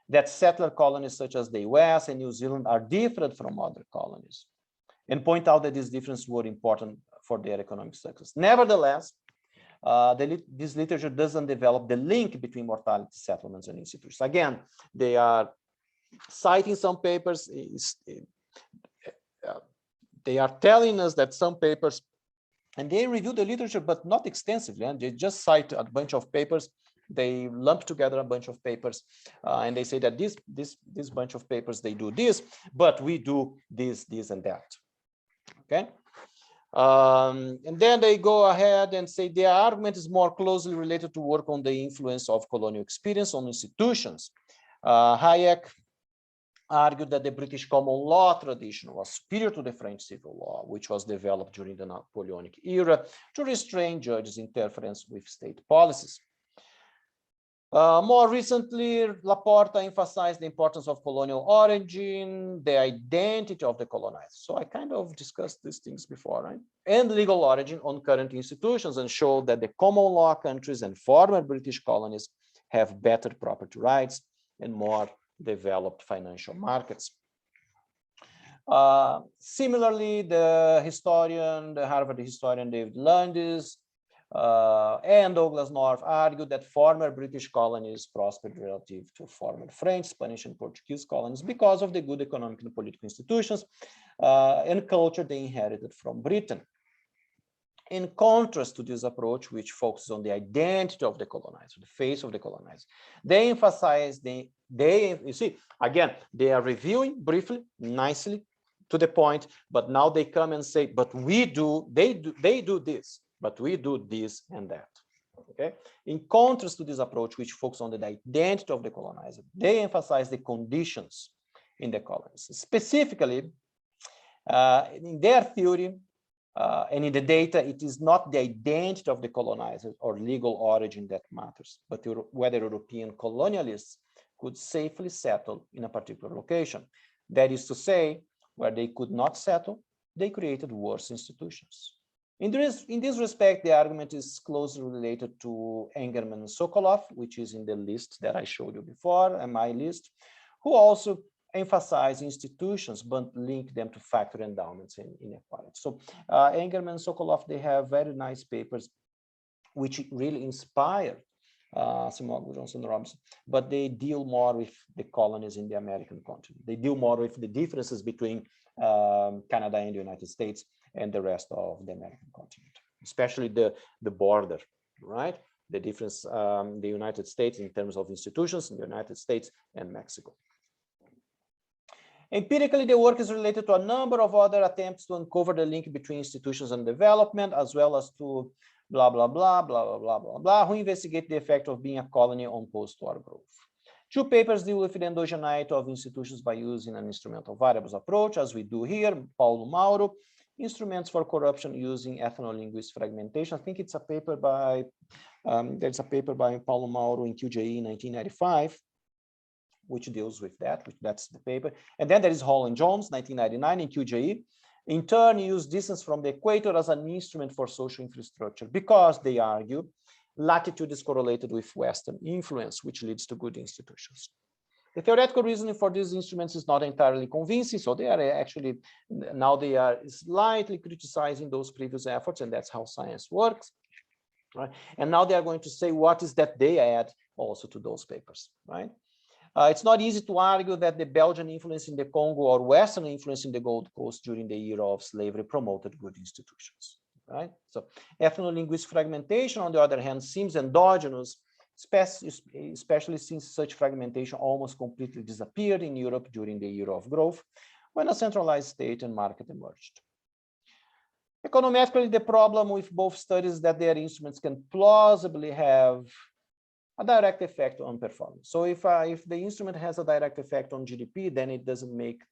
that settler colonies such as the US and New Zealand are different from other colonies, and point out that these differences were important for their economic success. Nevertheless, this literature doesn't develop the link between mortality, settlements, and institutions. Again, they are citing some papers. They are telling us that some papers, and they review the literature, but not extensively, and they just cite a bunch of papers They lump together a bunch of papers and they say that this bunch of papers, they do this, but we do this, and that. Okay. And then they go ahead and say their argument is more closely related to work on the influence of colonial experience on institutions. Hayek argued that the British common law tradition was superior to the French civil law, which was developed during the Napoleonic era to restrain judges' interference with state policies. More recently, Laporta emphasized the importance of colonial origin, the identity of the colonized. So I kind of discussed these things before, right? And legal origin on current institutions, and showed that the common law countries and former British colonies have better property rights and more developed financial markets. Similarly, the Harvard historian David Landis and Douglas North argued that former British colonies prospered relative to former French, Spanish, and Portuguese colonies because of the good economic and political institutions and culture they inherited from Britain. In contrast to this approach, which focuses on the identity of the colonizer, the face of the colonizer, they emphasize you see, again, they are reviewing briefly, nicely, to the point, but now they come and say, but they do this, but we do this and that. Okay. In contrast to this approach, which focuses on the identity of the colonizer, they emphasize the conditions in the colonies. Specifically, in their theory, and in the data, it is not the identity of the colonizer or legal origin that matters, but whether European colonialists could safely settle in a particular location. That is to say, where they could not settle, they created worse institutions. In this respect, the argument is closely related to Engerman and Sokolov, which is in the list that I showed you before, and my list, who also emphasize institutions, but link them to factor endowments and inequality. So Engerman and Sokolov, they have very nice papers, which really inspired Simon Johnson Robinson, but they deal more with the colonies in the American continent. They deal more with the differences between Canada and the United States and the rest of the American continent, especially the border, right? The difference, the United States in terms of institutions in the United States and Mexico. Empirically, the work is related to a number of other attempts to uncover the link between institutions and development, as well as to blah, blah, blah, blah, blah, blah, blah, blah, who investigate the effect of being a colony on post-war growth. Two papers deal with the endogeneity of institutions by using an instrumental variables approach, as we do here, Paulo Mauro, instruments for corruption using ethno-linguist fragmentation. I think it's a paper by, there's a paper by Paulo Mauro in QJE in 1995, which deals with that, that's the paper. And then there is Hall and Jones, 1999 in QJE. In turn, use distance from the equator as an instrument for social infrastructure because they argue latitude is correlated with Western influence, which leads to good institutions. The theoretical reasoning for these instruments is not entirely convincing, so they are actually, now they are slightly criticizing those previous efforts, and that's how science works, right? And now they are going to say what is that they add also to those papers, right? It's not easy to argue that the Belgian influence in the Congo or Western influence in the Gold Coast during the era of slavery promoted good institutions, right? So ethno-linguist fragmentation, on the other hand, seems endogenous, especially since such fragmentation almost completely disappeared in Europe during the era of growth, when a centralized state and market emerged. Econometrically, the problem with both studies is that their instruments can plausibly have a direct effect on performance. So if the instrument has a direct effect on GDP, then it doesn't make,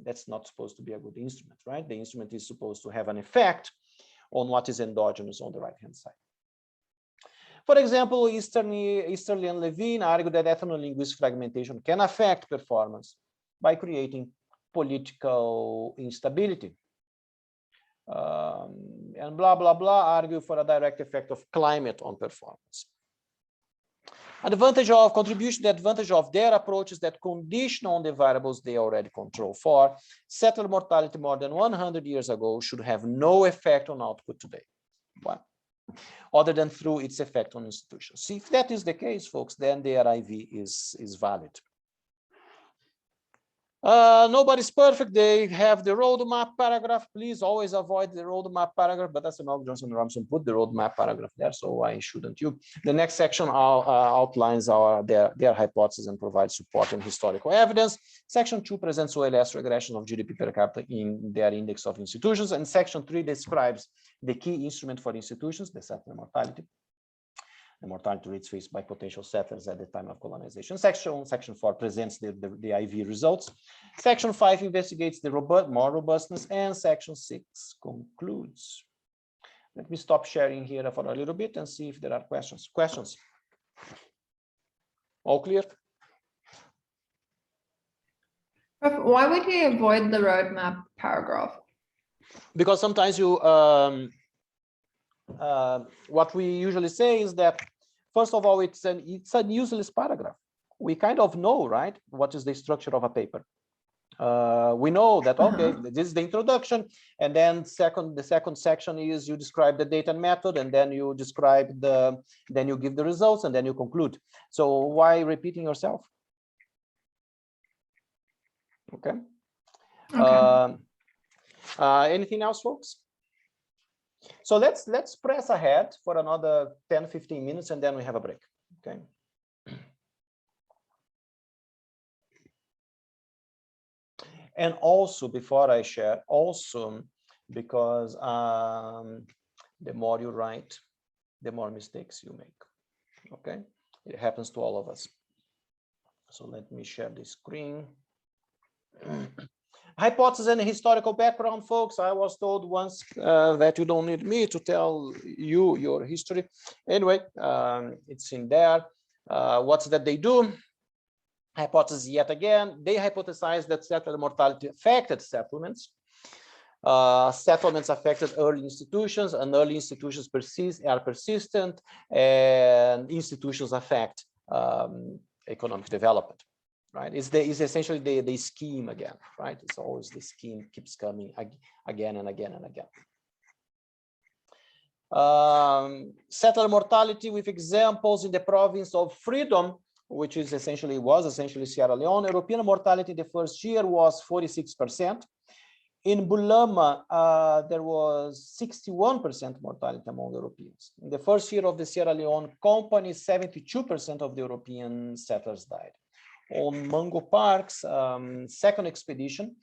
that's not supposed to be a good instrument, right? The instrument is supposed to have an effect on what is endogenous on the right-hand side. For example, Easterly and Levine argue that ethno-linguist fragmentation can affect performance by creating political instability. And blah, blah, blah argue for a direct effect of climate on performance. The advantage of their approach is that condition on the variables they already control for, settler mortality more than 100 years ago should have no effect on output today. Why? Other than through its effect on institutions. See, if that is the case, folks, then the RIV is valid. Nobody's perfect. They have the roadmap paragraph. Please always avoid the roadmap paragraph, but that's enough. Johnson and Ramsden put the roadmap paragraph there, so why shouldn't you? The next section outlines their hypothesis and provides support and historical evidence. Section 2 presents OLS regression of GDP per capita in their index of institutions, and section 3 describes the key instrument for institutions, the settler mortality. The mortality rates faced by potential settlers at the time of colonization. Section 4 presents the IV results. Section 5 investigates the more robustness, and section 6 concludes. Let me stop sharing here for a little bit and see if there are questions. All clear?
Why would you avoid the roadmap paragraph?
Because sometimes you what we usually say is that, first of all, it's an useless paragraph. We kind of know, right, what is the structure of a paper. We know that, okay, this is the introduction, and then the second section is you describe the data and method, and then you describe then you give the results, and then you conclude. So why repeating yourself? Okay. Anything else, folks? So let's press ahead for another 10-15 minutes, and then we have a break. Okay. And also, before I share, also because the more you write, the more mistakes you make. Okay, it happens to all of us. So let me share the screen. Hypothesis and historical background, folks. I was told once that you don't need me to tell you your history. Anyway, it's in there. What's that they do? Hypothesis yet again. They hypothesized that settler mortality affected settlements. Settlements affected early institutions, and early institutions are persistent, and institutions affect economic development. Right, it's essentially the scheme again, right? It's always the scheme keeps coming again and again and again. Settler mortality with examples in the province of Freedom, which was essentially Sierra Leone. European mortality in the first year was 46%. In Bulama, there was 61% mortality among Europeans. In the first year of the Sierra Leone company, 72% of the European settlers died. On Mango Park's second expedition,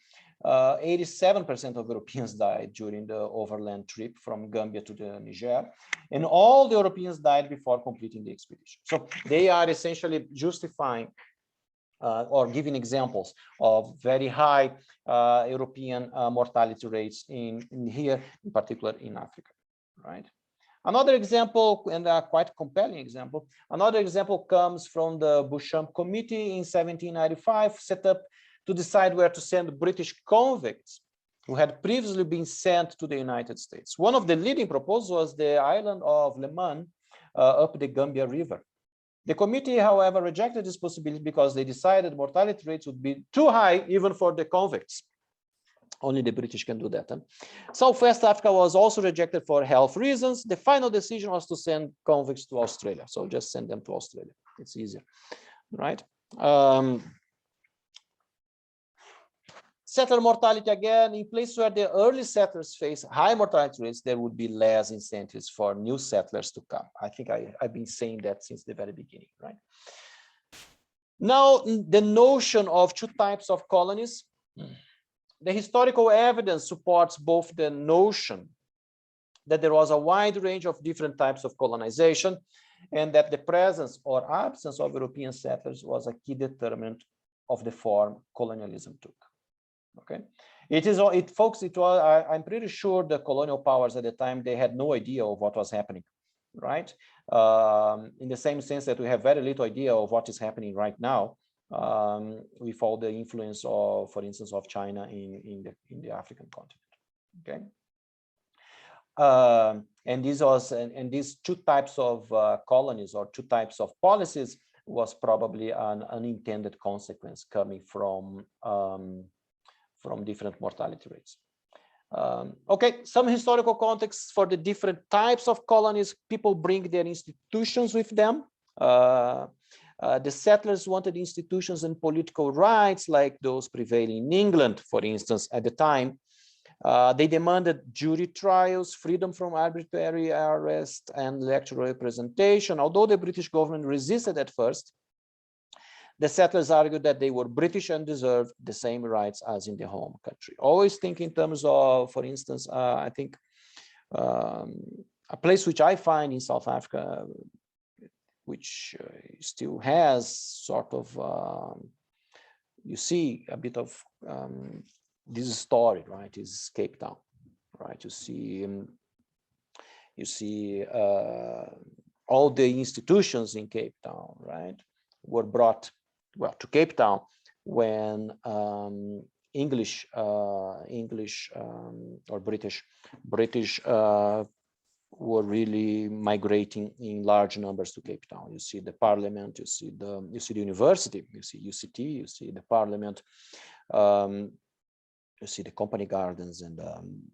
87% of Europeans died during the overland trip from Gambia to the Niger, and all the Europeans died before completing the expedition. So they are essentially justifying or giving examples of very high European mortality rates in here, in particular in Africa, right? Another example, and a quite compelling example, another example comes from the Beauchamp Committee in 1795, set up to decide where to send British convicts who had previously been sent to the United States. One of the leading proposals was the island of Le Mans up the Gambia River. The committee, however, rejected this possibility because they decided mortality rates would be too high even for the convicts. Only the British can do that. Huh? Southwest Africa was also rejected for health reasons. The final decision was to send convicts to Australia. So just send them to Australia. It's easier, right? Settler mortality again, in places where the early settlers face high mortality rates, there would be less incentives for new settlers to come. I think I've been saying that since the very beginning, right? Now, the notion of two types of colonies. The historical evidence supports both the notion that there was a wide range of different types of colonization, and that the presence or absence of European settlers was a key determinant of the form colonialism took. Okay, folks, I'm pretty sure the colonial powers at the time, they had no idea of what was happening, right? In the same sense that we have very little idea of what is happening right now, with all the influence of, for instance, of China in the African continent. Okay, and these two types of colonies or two types of policies was probably an unintended consequence coming from different mortality rates. Okay, some historical context for the different types of colonies. People bring their institutions with them. The settlers wanted institutions and political rights like those prevailing in England, for instance, at the time. They demanded jury trials, freedom from arbitrary arrest, and electoral representation. Although the British government resisted at first, the settlers argued that they were British and deserved the same rights as in the home country. Always think in terms of, for instance, I think a place which I find in South Africa, which still has sort of, you see a bit of this story, right, is Cape Town, right? You see all the institutions in Cape Town, right, were brought, well, to Cape Town when English or British were really migrating in large numbers to Cape Town. You see the parliament, you see the university, you see UCT, you see the parliament, you see the company gardens, and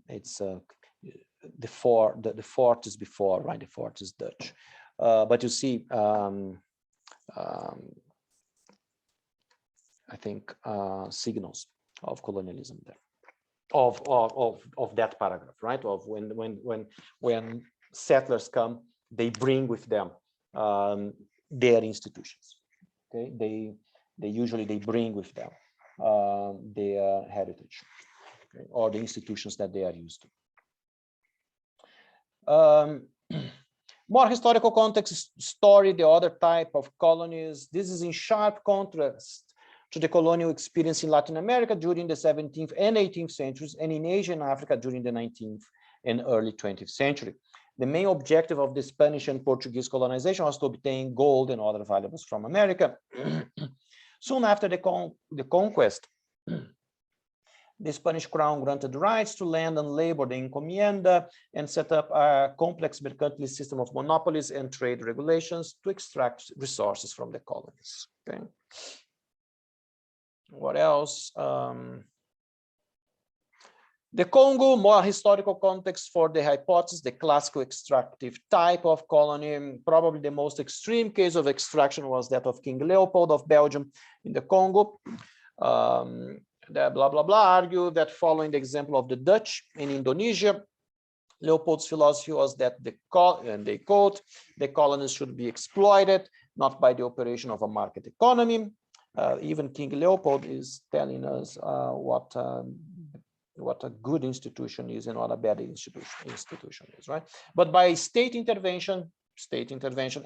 it's the fort is before, right? The fort is Dutch, but you see I think signals of colonialism there, of that paragraph, right? Of when settlers come, they bring with them their institutions. Okay, they usually bring with them their heritage, okay, or the institutions that they are used to. More historical context story, the other type of colonies. This is in sharp contrast to the colonial experience in Latin America during the 17th and 18th centuries, and in Asia and Africa during the 19th and early 20th century. The main objective of the Spanish and Portuguese colonization was to obtain gold and other valuables from America. Soon after the conquest, the Spanish crown granted rights to land and labor, the encomienda, and set up a complex mercantilist system of monopolies and trade regulations to extract resources from the colonies. Okay. What else? The Congo, more historical context for the hypothesis, the classical extractive type of colony. Probably the most extreme case of extraction was that of King Leopold of Belgium in the Congo. The blah, blah, blah argue that following the example of the Dutch in Indonesia, Leopold's philosophy was that and they quote, the colonies should be exploited, not by the operation of a market economy. Even King Leopold is telling us what a good institution is and what a bad institution is, right? But by state intervention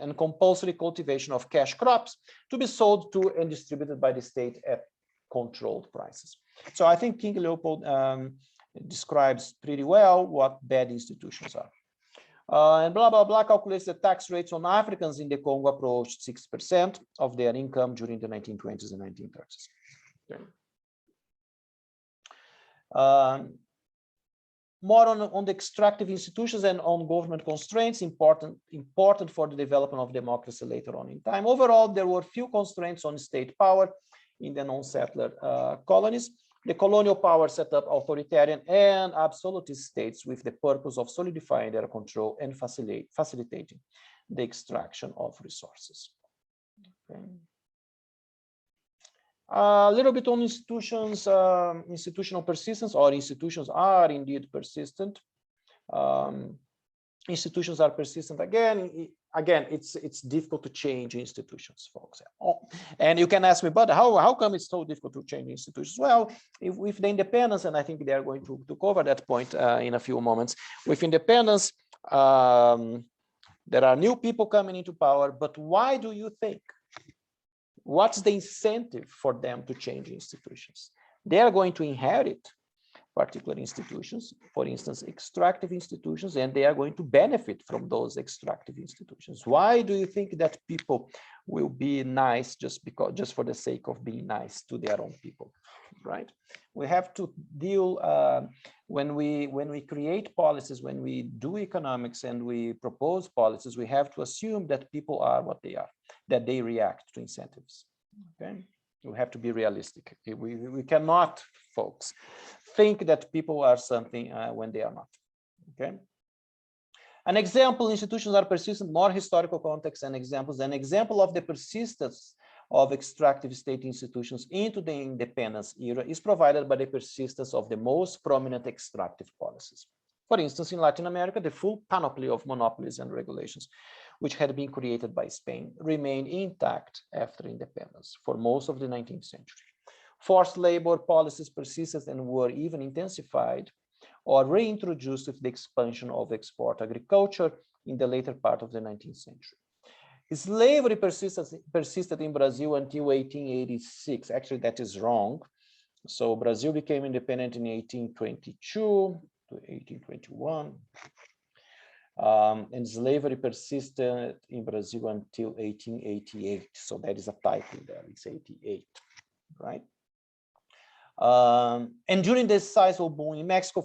and compulsory cultivation of cash crops to be sold to and distributed by the state at controlled prices. So I think King Leopold describes pretty well what bad institutions are. And blah, blah, blah calculates the tax rates on Africans in the Congo approached 6% of their income during the 1920s and 1930s. Okay. More on the extractive institutions and on government constraints, important for the development of democracy later on in time. Overall, there were few constraints on state power in the non-settler colonies. The colonial power set up authoritarian and absolutist states with the purpose of solidifying their control and facilitating the extraction of resources. Okay. A little bit on institutions, institutional persistence, or institutions are indeed persistent. Institutions are persistent again. It's difficult to change institutions, folks. And you can ask me, but how come it's so difficult to change institutions? Well, with the independence, and I think they are going to cover that point in a few moments. With independence, there are new people coming into power, but why do you think? What's the incentive for them to change institutions? They are going to inherit particular institutions, for instance, extractive institutions, and they are going to benefit from those extractive institutions. Why do you think that people will be nice just for the sake of being nice to their own people, right? We have to deal when we create policies, when we do economics and we propose policies, we have to assume that people are what they are, that they react to incentives. Okay. We have to be realistic. We cannot, folks, think that people are something when they are not. Okay. An example, institutions are persistent, more historical context and examples. An example of the persistence of extractive state institutions into the independence era is provided by the persistence of the most prominent extractive policies. For instance, in Latin America, the full panoply of monopolies and regulations, which had been created by Spain, remained intact after independence for most of the 19th century. Forced labor policies persisted and were even intensified or reintroduced with the expansion of export agriculture in the later part of the 19th century. Slavery persisted in Brazil until 1886. Actually, that is wrong. So Brazil became independent in 1822 to 1821. And slavery persisted in Brazil until 1888. So that is a typo there, it's 88, right? And during this sizable boom in Mexico,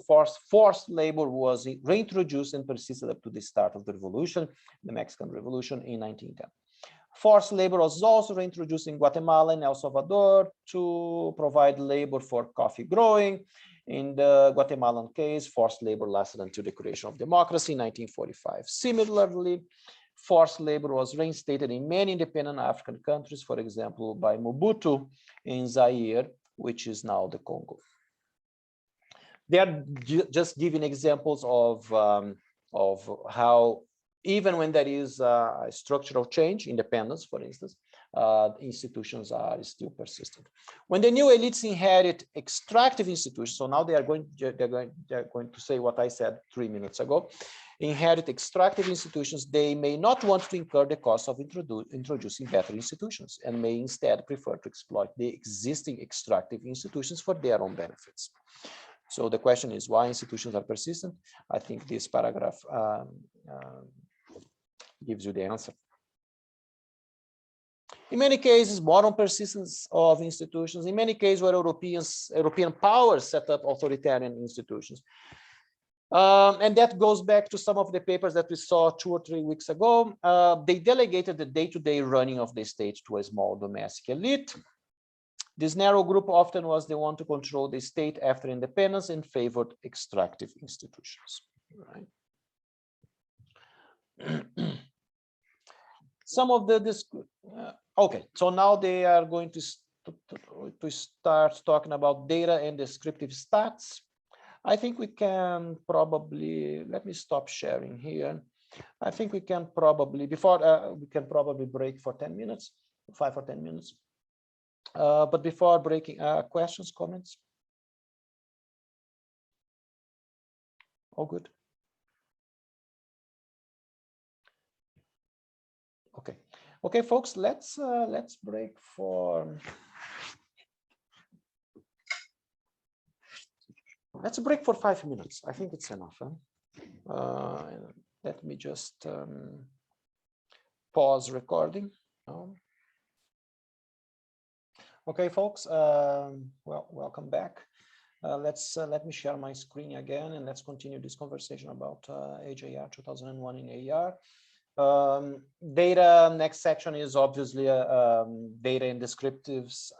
forced labor was reintroduced and persisted up to the start of the revolution, the Mexican Revolution in 1910. Forced labor was also reintroduced in Guatemala and El Salvador to provide labor for coffee growing. In the Guatemalan case, forced labor lasted until the creation of democracy in 1945. Similarly, forced labor was reinstated in many independent African countries, for example, by Mobutu in Zaire, which is now the Congo. They are just giving examples of how, even when there is a structural change, independence, for instance, institutions are still persistent. When the new elites inherit extractive institutions, so now they're going to say what I said 3 minutes ago, inherit extractive institutions, they may not want to incur the cost of introducing better institutions and may instead prefer to exploit the existing extractive institutions for their own benefits. So the question is why institutions are persistent. I think this paragraph gives you the answer. In many cases, modern persistence of institutions, in many cases where European powers set up authoritarian institutions. And that goes back to some of the papers that we saw 2 or 3 weeks ago. They delegated the day-to-day running of the state to a small domestic elite. This narrow group often was the one to control the state after independence and favored extractive institutions. Right? Some of the okay, so now they are going to start talking about data and descriptive stats. I think we can probably, let me stop sharing here. I think we can probably, we can probably break for 10 minutes, 5 or 10 minutes. But before breaking, questions, comments? All good. Okay. Okay, folks, let's break for, let's break for 5 minutes. I think it's enough. Huh? Let me just pause recording. Okay, folks. Well, welcome back. Let me share my screen again, and let's continue this conversation about AJR 2001 in AR. Data, next section is obviously data and descriptives.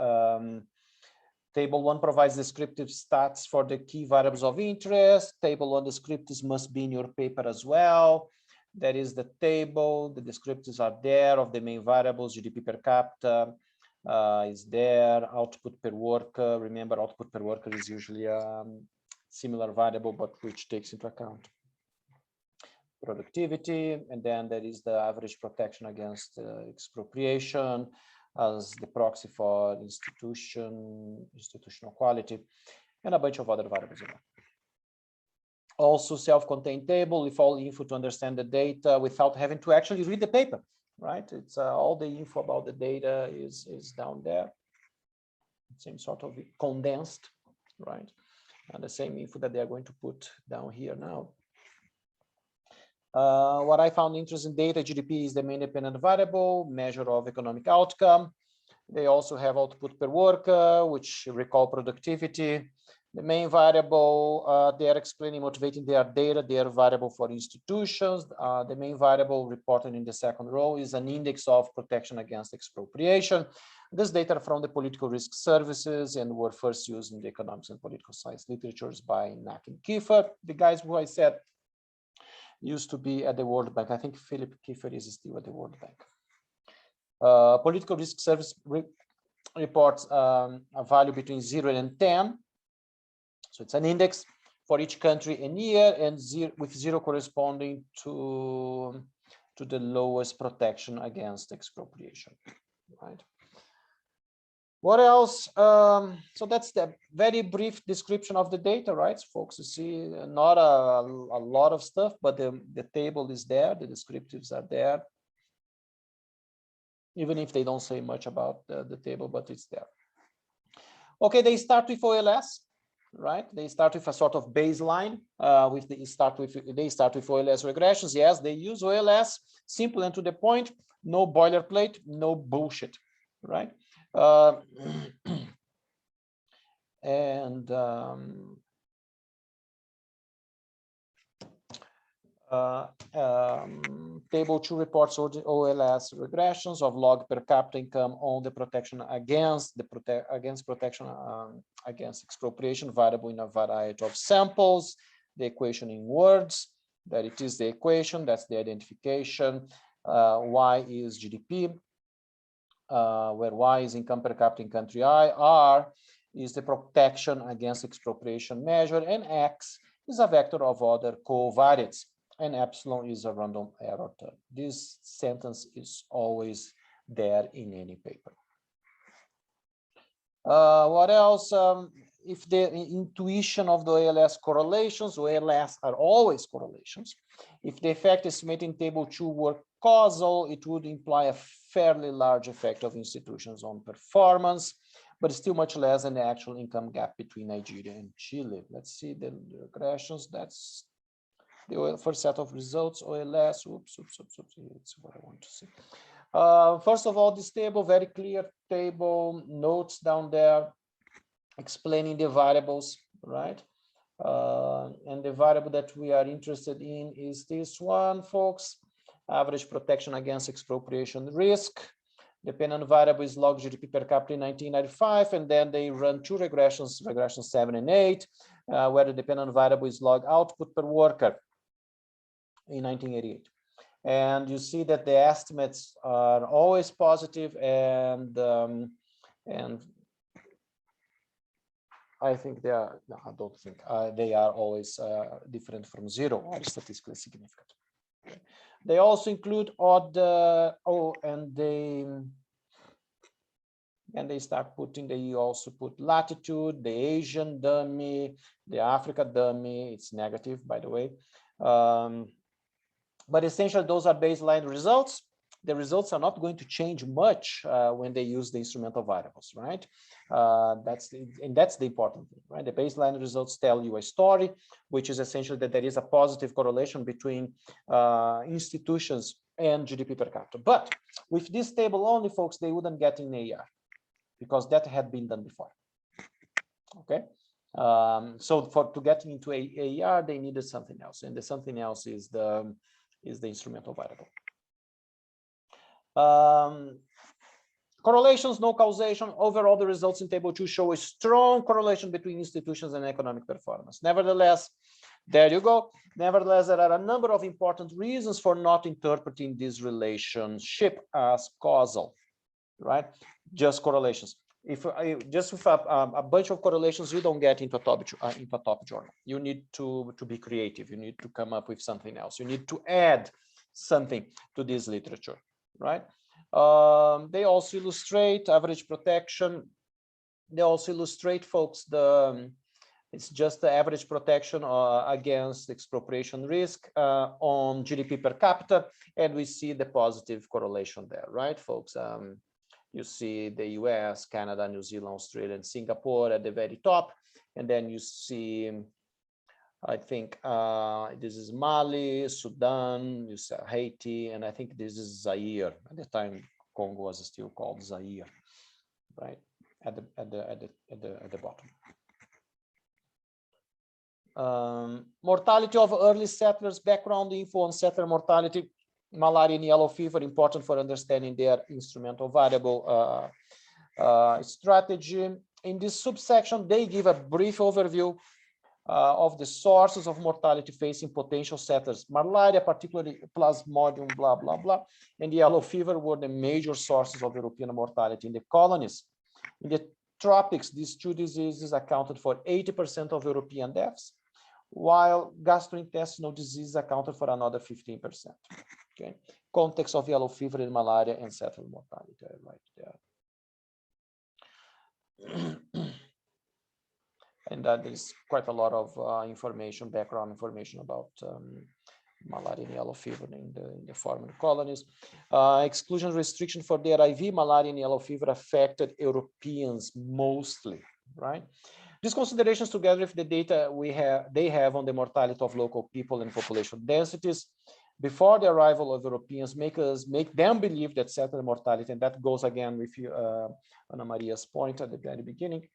Table 1 provides descriptive stats for the key variables of interest. Table 1 descriptives must be in your paper as well. That is the table. The descriptives are there of the main variables. GDP per capita is there. Output per worker. Remember, output per worker is usually a similar variable, but which takes into account productivity. And then there is the average protection against expropriation as the proxy for institutional quality, and a bunch of other variables. Also, self-contained table with all info to understand the data without having to actually read the paper, right? It's all the info about the data is down there. Same sort of condensed, right? And the same info that they are going to put down here now. What I found interesting, data GDP is the main dependent variable, measure of economic outcome. They also have output per worker, which recall productivity. The main variable, they are explaining, motivating their data, their variable for institutions. The main variable reported in the second row is an index of protection against expropriation. This data are from the political risk services and were first used in the economics and political science literatures by Knack and Kiefer, the guys who I said used to be at the World Bank. I think Philip Kiefer is still at the World Bank. Political Risk Service reports a value between 0 and 10. So it's an index for each country and year, and with 0 corresponding to the lowest protection against expropriation, right? What else? So that's the very brief description of the data, right, folks? You see, not a lot of stuff, but the table is there, the descriptives are there, even if they don't say much about the table, but it's there. Okay, they start with OLS, right? They start with a sort of baseline. They start with OLS regressions. Yes, they use OLS, simple and to the point, no boilerplate, no bullshit, right? Table 2 reports OLS regressions of log per capita income on the protection against against expropriation variable in a variety of samples. The equation in words, that it is the equation, that's the identification. Y is GDP, where Y is income per capita in country I, R is the protection against expropriation measure, and X is a vector of other covariates, and epsilon is a random error term. This sentence is always there in any paper. What else? If the intuition of the OLS correlations, OLS are always correlations. If the effect estimated in table 2 were causal, it would imply a fairly large effect of institutions on performance, but still much less than the actual income gap between Nigeria and Chile. Let's see the regressions. That's the first set of results, OLS. Oops, it's what I want to see. First of all, this table, very clear table, notes down there explaining the variables, right? And the variable that we are interested in is this one, folks. Average protection against expropriation risk. Dependent variable is log GDP per capita in 1995, and then they run 2 regressions, regression 7 and 8, where the dependent variable is log output per worker in 1988. And you see that the estimates are always positive, and I think they are, no, I don't think they are always different from 0 or statistically significant. Okay. They also include other, and they start putting, they also put latitude, the Asian dummy, the Africa dummy, it's negative, by the way. But essentially, those are baseline results. The results are not going to change much when they use the instrumental variables, right? That's the important thing, right? The baseline results tell you a story, which is essentially that there is a positive correlation between institutions and GDP per capita. But with this table only, folks, they wouldn't get in AR because that had been done before. Okay. So to get into AR, they needed something else, and the something else is the instrumental variable. Correlations, no causation. Overall, the results in table 2 show a strong correlation between institutions and economic performance. Nevertheless, there you go. Nevertheless, there are a number of important reasons for not interpreting this relationship as causal, right? Just correlations. If just with a bunch of correlations, you don't get into a top journal. You need to be creative. You need to come up with something else. You need to add something to this literature, right? They also illustrate average protection. They also illustrate, folks, it's just the average protection against expropriation risk on GDP per capita, and we see the positive correlation there, right, folks? You see the US, Canada, New Zealand, Australia, and Singapore at the very top. And then you see, I think this is Mali, Sudan, you see Haiti, and I think this is Zaire. At the time, Congo was still called Zaire, right? At the bottom. Mortality of early settlers, background info on settler mortality. Malaria and yellow fever, important for understanding their instrumental variable strategy. In this subsection, they give a brief overview of the sources of mortality facing potential settlers. Malaria, particularly Plasmodium, blah, blah, blah, and yellow fever were the major sources of European mortality in the colonies. In the tropics, these two diseases accounted for 80% of European deaths, while gastrointestinal disease accounted for another 15%. Okay, context of yellow fever and malaria and settler mortality right there. And that is quite a lot of information, background information about malaria and yellow fever in the former colonies. Exclusion restriction for the HIV, malaria and yellow fever affected Europeans mostly, right? These considerations, together with the data they have on the mortality of local people and population densities before the arrival of Europeans, make them believe that settler mortality, and that goes again with you, Ana Maria's point at the very beginning.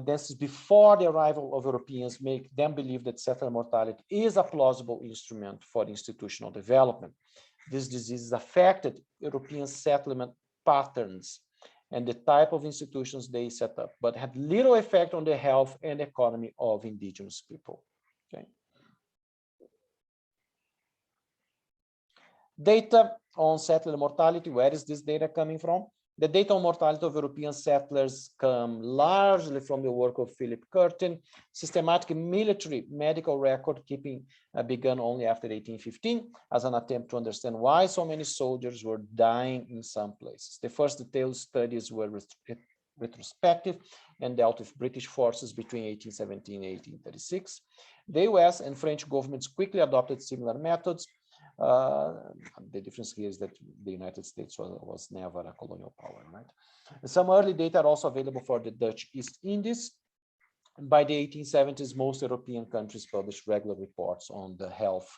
This is before the arrival of Europeans, make them believe that settler mortality is a plausible instrument for institutional development. This disease affected European settlement patterns and the type of institutions they set up, but had little effect on the health and economy of indigenous people. Okay. Data on settler mortality, where is this data coming from? The data on mortality of European settlers come largely from the work of Philip Curtin. Systematic military medical record keeping began only after 1815 as an attempt to understand why so many soldiers were dying in some places. The first detailed studies were retrospective and dealt with British forces between 1817 and 1836. The US and French governments quickly adopted similar methods. The difference here is that the United States was never a colonial power, right? Some early data are also available for the Dutch East Indies. By the 1870s, most European countries published regular reports on the health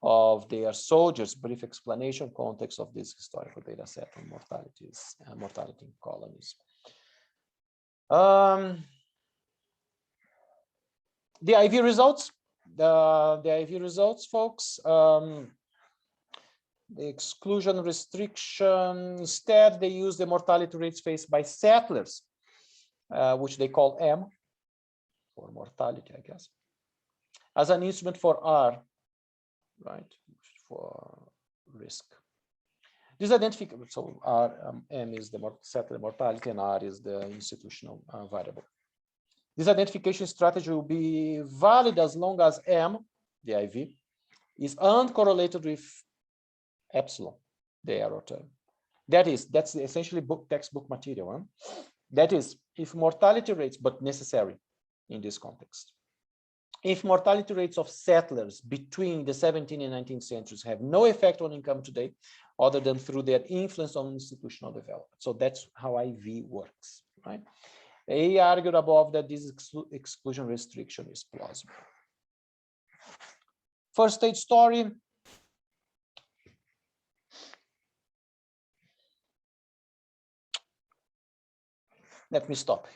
of their soldiers. Brief explanation, context of this historical data set on mortality in colonies. The IV results. The IV results, folks. The exclusion restriction, instead they use the mortality rates faced by settlers, which they call M, for mortality, I guess, as an instrument for R, right, for risk. This identification, so M is the settler mortality and R is the institutional variable. This identification strategy will be valid as long as M, the IV, is uncorrelated with epsilon, the error term. That's essentially textbook material. Huh? That is, if mortality rates, but necessary in this context. If mortality rates of settlers between the 17th and 19th centuries have no effect on income today, other than through their influence on institutional development. So that's how IV works, right? They argued above that this exclusion restriction is plausible. First stage story. Let me stop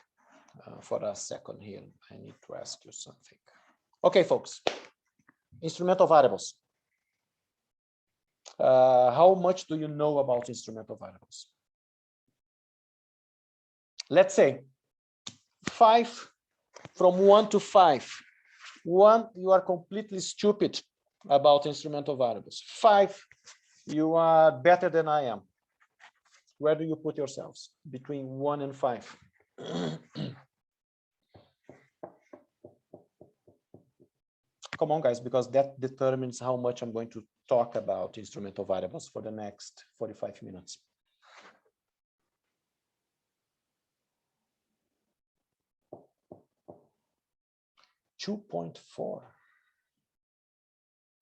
for a second here. I need to ask you something. Okay, folks, instrumental variables. How much do you know about instrumental variables? Let's say 5, from 1 to 5. 1, you are completely stupid about instrumental variables. 5, you are better than I am. Where do you put yourselves? Between 1 and 5. Come on, guys, because that determines how much I'm going to talk about instrumental variables for the next 45 minutes. .4,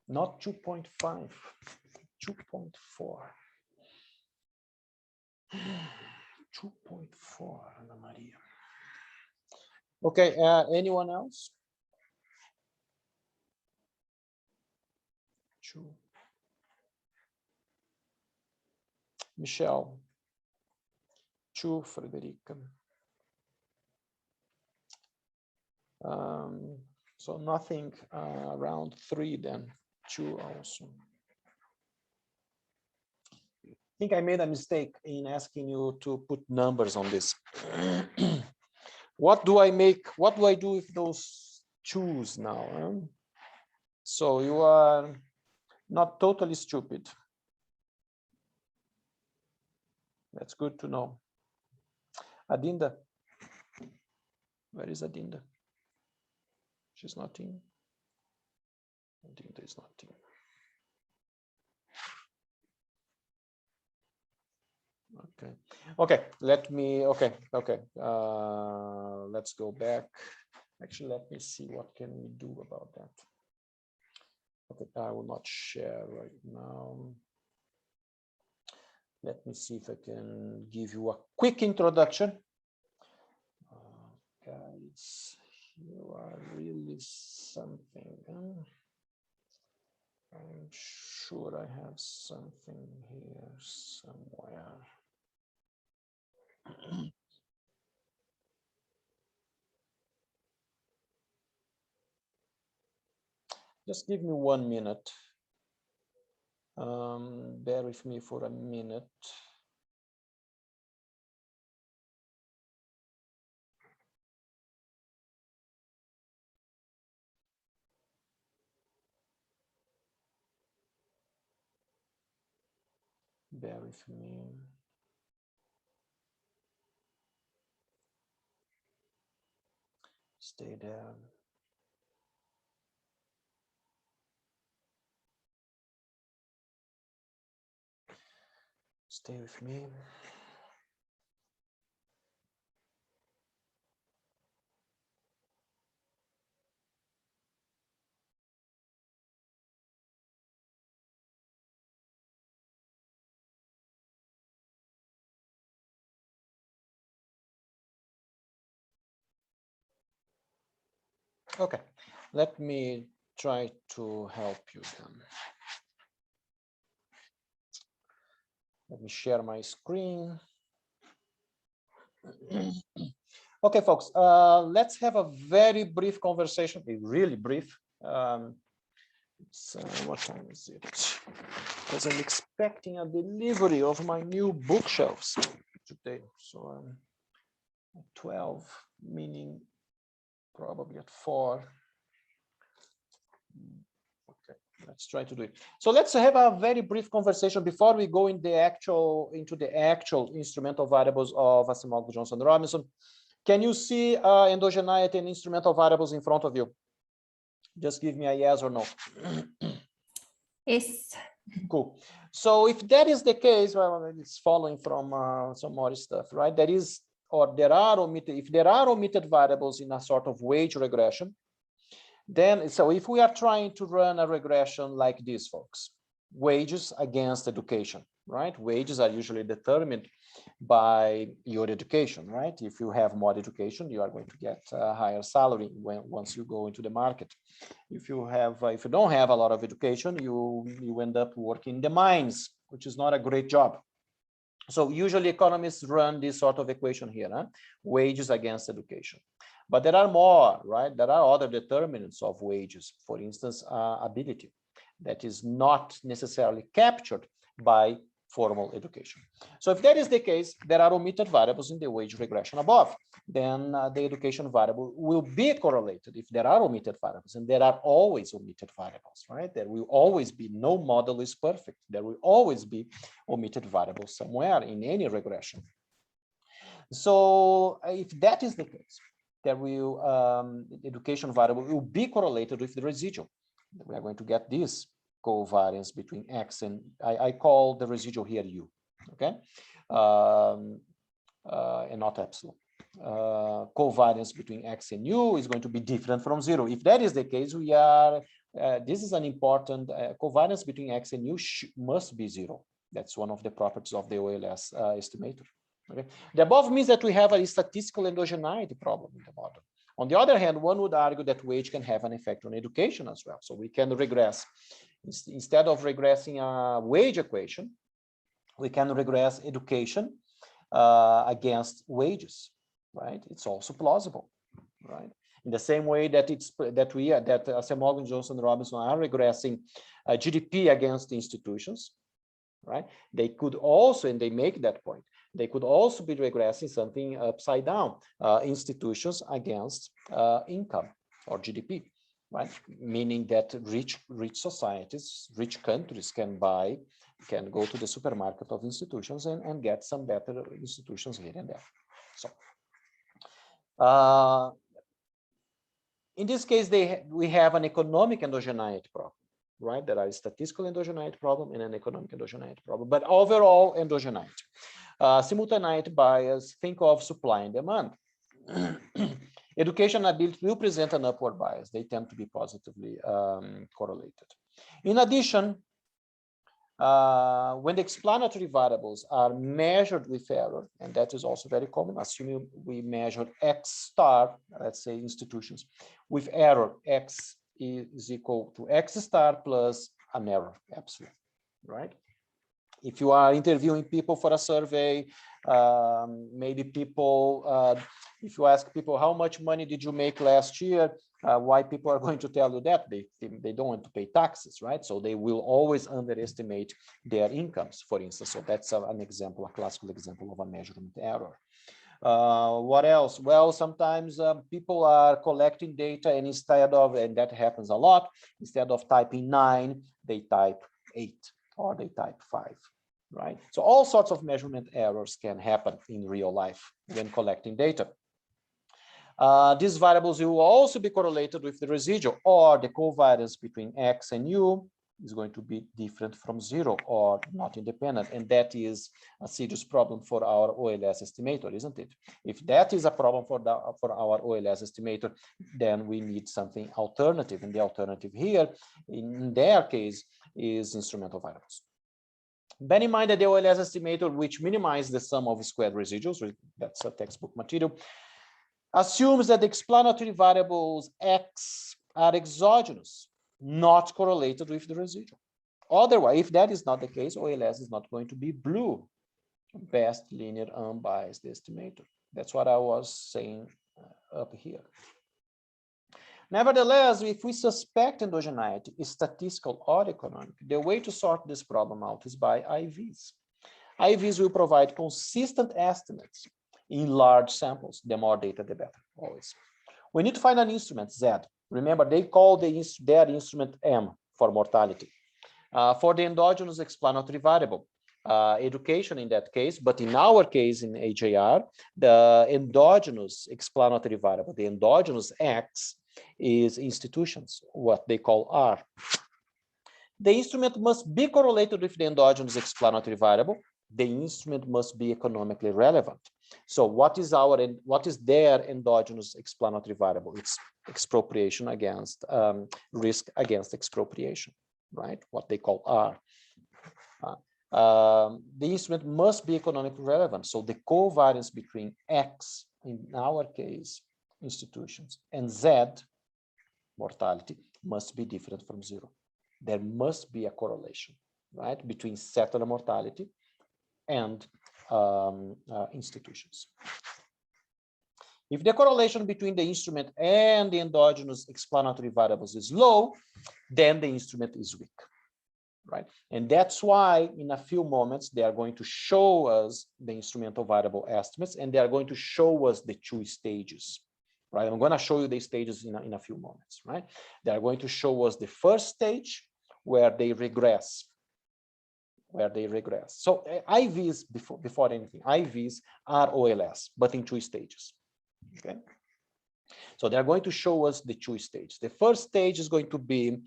not 2.5, 2.4. 2.4, Ana Maria. Okay, anyone else? 2. Michelle. 2, Frederica. So nothing around 3 then. 2 also. I think I made a mistake in asking you to put numbers on this. What do I make? What do I do with those choose now? So you are not totally stupid. That's good to know. Adinda, where is Adinda? She's not in. Adinda is not in. Okay, let me, let's go back. Actually, let me see what can we do about that. Okay, I will not share right now. Let me see if I can give you a quick introduction. Guys, you are really something. I'm sure I have something here somewhere. Just give me 1 minute. Bear with me for a minute. Bear with me. Stay there. Stay with me. Okay, let me try to help you then. Let me share my screen. Okay, folks, let's have a very brief conversation, really brief. What time is it? Because I'm expecting a delivery of my new bookshelves today. So at 12, meaning probably at 4. Okay, let's try to do it. So let's have a very brief conversation before we go into the actual instrumental variables of Asimov, Johnson, Robinson. Can you see endogeneity and instrumental variables in front of you? Just give me a yes or no.
Yes.
Cool. So if that is the case, well, it's following from some more stuff, right? There is, or there are omitted, if there are omitted variables in a sort of wage regression, then, so if we are trying to run a regression like this, folks, wages against education, right? Wages are usually determined by your education, right? If you have more education, you are going to get a higher salary once you go into the market. If you don't have a lot of education, you end up working in the mines, which is not a great job. So usually economists run this sort of equation here, huh? Wages against education. But there are more, right? There are other determinants of wages, for instance, ability, that is not necessarily captured by formal education. So if that is the case, there are omitted variables in the wage regression above. Then the education variable will be correlated if there are omitted variables, and there are always omitted variables, right? There will always be, no model is perfect. There will always be omitted variables somewhere in any regression. So if that is the case, there will, the education variable will be correlated with the residual. We are going to get this covariance between X and, I call the residual here U, okay? And not epsilon. Covariance between X and U is going to be different from 0. If that is the case, we are, this is an important, covariance between X and U must be 0. That's one of the properties of the OLS estimator. Okay. The above means that we have a statistical endogeneity problem in the model. On the other hand, one would argue that wage can have an effect on education as well. So we can regress. Instead of regressing a wage equation, we can regress education against wages, right? It's also plausible, right? In the same way that Asimov, Johnson, Robinson are regressing GDP against institutions, right? They could also, and they make that point, They could also be regressing something upside down, institutions against income or GDP, right? Meaning that rich societies, rich countries can go to the supermarket of institutions and get some better institutions here and there. So in this case, we have an economic endogeneity problem, right? There are a statistical endogeneity problem and an economic endogeneity problem, but overall endogeneity. Simultaneity bias, think of supply and demand. Education ability will present an upward bias. They tend to be positively correlated. In addition, when the explanatory variables are measured with error, and that is also very common, assuming we measure X star, let's say institutions, with error, X is equal to X star plus an error, epsilon, right? If you are interviewing people for a survey, maybe people, if you ask people, how much money did you make last year? Why people are going to tell you that? They don't want to pay taxes, right? So they will always underestimate their incomes, for instance. So that's an example, a classical example of a measurement error. What else? Well, sometimes people are collecting data and instead of, and that happens a lot, instead of typing 9, they type 8 or they type 5. Right? So all sorts of measurement errors can happen in real life when collecting data. These variables will also be correlated with the residual, or the covariance between X and U is going to be different from 0 or not independent. And that is a serious problem for our OLS estimator, isn't it? If that is a problem for our OLS estimator, then we need something alternative. And the alternative here, in their case, is instrumental variables. Bear in mind that the OLS estimator, which minimizes the sum of squared residuals, that's a textbook material, assumes that the explanatory variables X are exogenous, not correlated with the residual. Otherwise, if that is not the case, OLS is not going to be blue, best linear unbiased estimator. That's what I was saying up here. Nevertheless, if we suspect endogeneity is statistical or economic, the way to sort this problem out is by IVs. IVs will provide consistent estimates in large samples. The more data, the better, always. We need to find an instrument, Z. Remember, they call their instrument M for mortality. For the endogenous explanatory variable, education in that case, but in our case in HAR, the endogenous explanatory variable, the endogenous X, is institutions, what they call R. The instrument must be correlated with the endogenous explanatory variable. The instrument must be economically relevant. So what is their endogenous explanatory variable? It's expropriation against risk against expropriation, right? What they call R. The instrument must be economically relevant. So the covariance between X, in our case, institutions, and Z, mortality, must be different from 0. There must be a correlation, right, between settler mortality and institutions. If the correlation between the instrument and the endogenous explanatory variables is low, then the instrument is weak, right? And that's why in a few moments, they are going to show us the instrumental variable estimates, and they are going to show us the 2 stages, right? I'm going to show you the stages in a few moments, right? They are going to show us the first stage where they regress, So IVs, before anything, IVs are OLS, but in 2 stages, okay? So they're going to show us the 2 stages. The first stage is going to be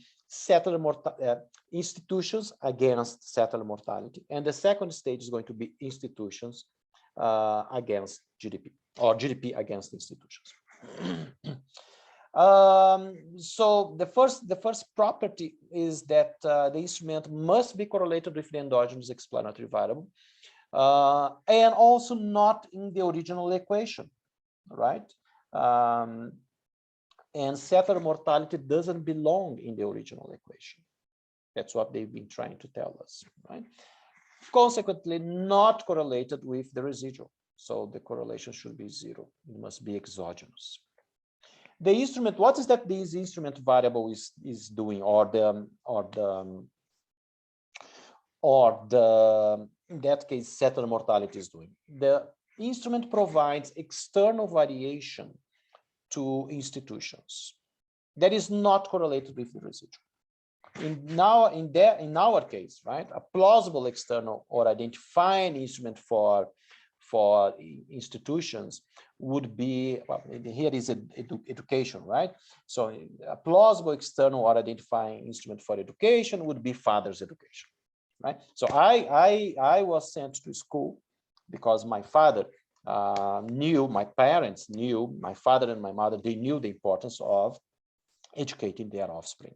institutions against settler mortality. And the second stage is going to be institutions against GDP, or GDP against institutions. So the first property is that the instrument must be correlated with the endogenous explanatory variable, and also not in the original equation, right? And settler mortality doesn't belong in the original equation. That's what they've been trying to tell us, right? Consequently, not correlated with the residual. So the correlation should be 0. It must be exogenous. The instrument, what is that this instrument variable is doing, or the in that case, settler mortality is doing. The instrument provides external variation to institutions that is not correlated with the residual. In our case, right, a plausible external or identifying instrument for institutions would be, well, here is education, right? So a plausible external or identifying instrument for education would be father's education, right? So I was sent to school because my father knew, my parents knew, my father and my mother, they knew the importance of educating their offspring,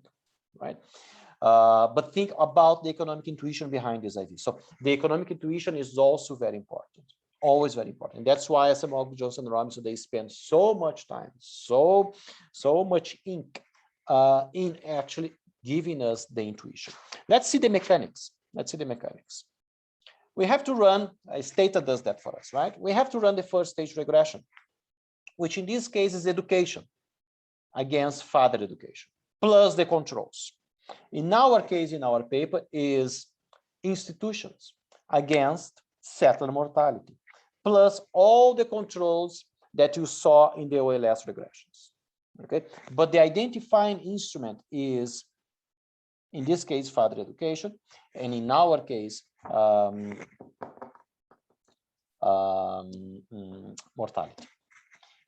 right? But think about the economic intuition behind this idea. So the economic intuition is also very important, always very important. That's why Samuel Johnson and Robinson, they spend so much time, so much ink in actually giving us the intuition. Let's see the mechanics. Let's see the mechanics. We have to run, Stata does that for us, right? We have to run the first stage regression, which in this case is education against father education, plus the controls. In our case, in our paper, is institutions against settler mortality, plus all the controls that you saw in the OLS regressions. Okay, but the identifying instrument is, in this case, father education, and in our case, mortality.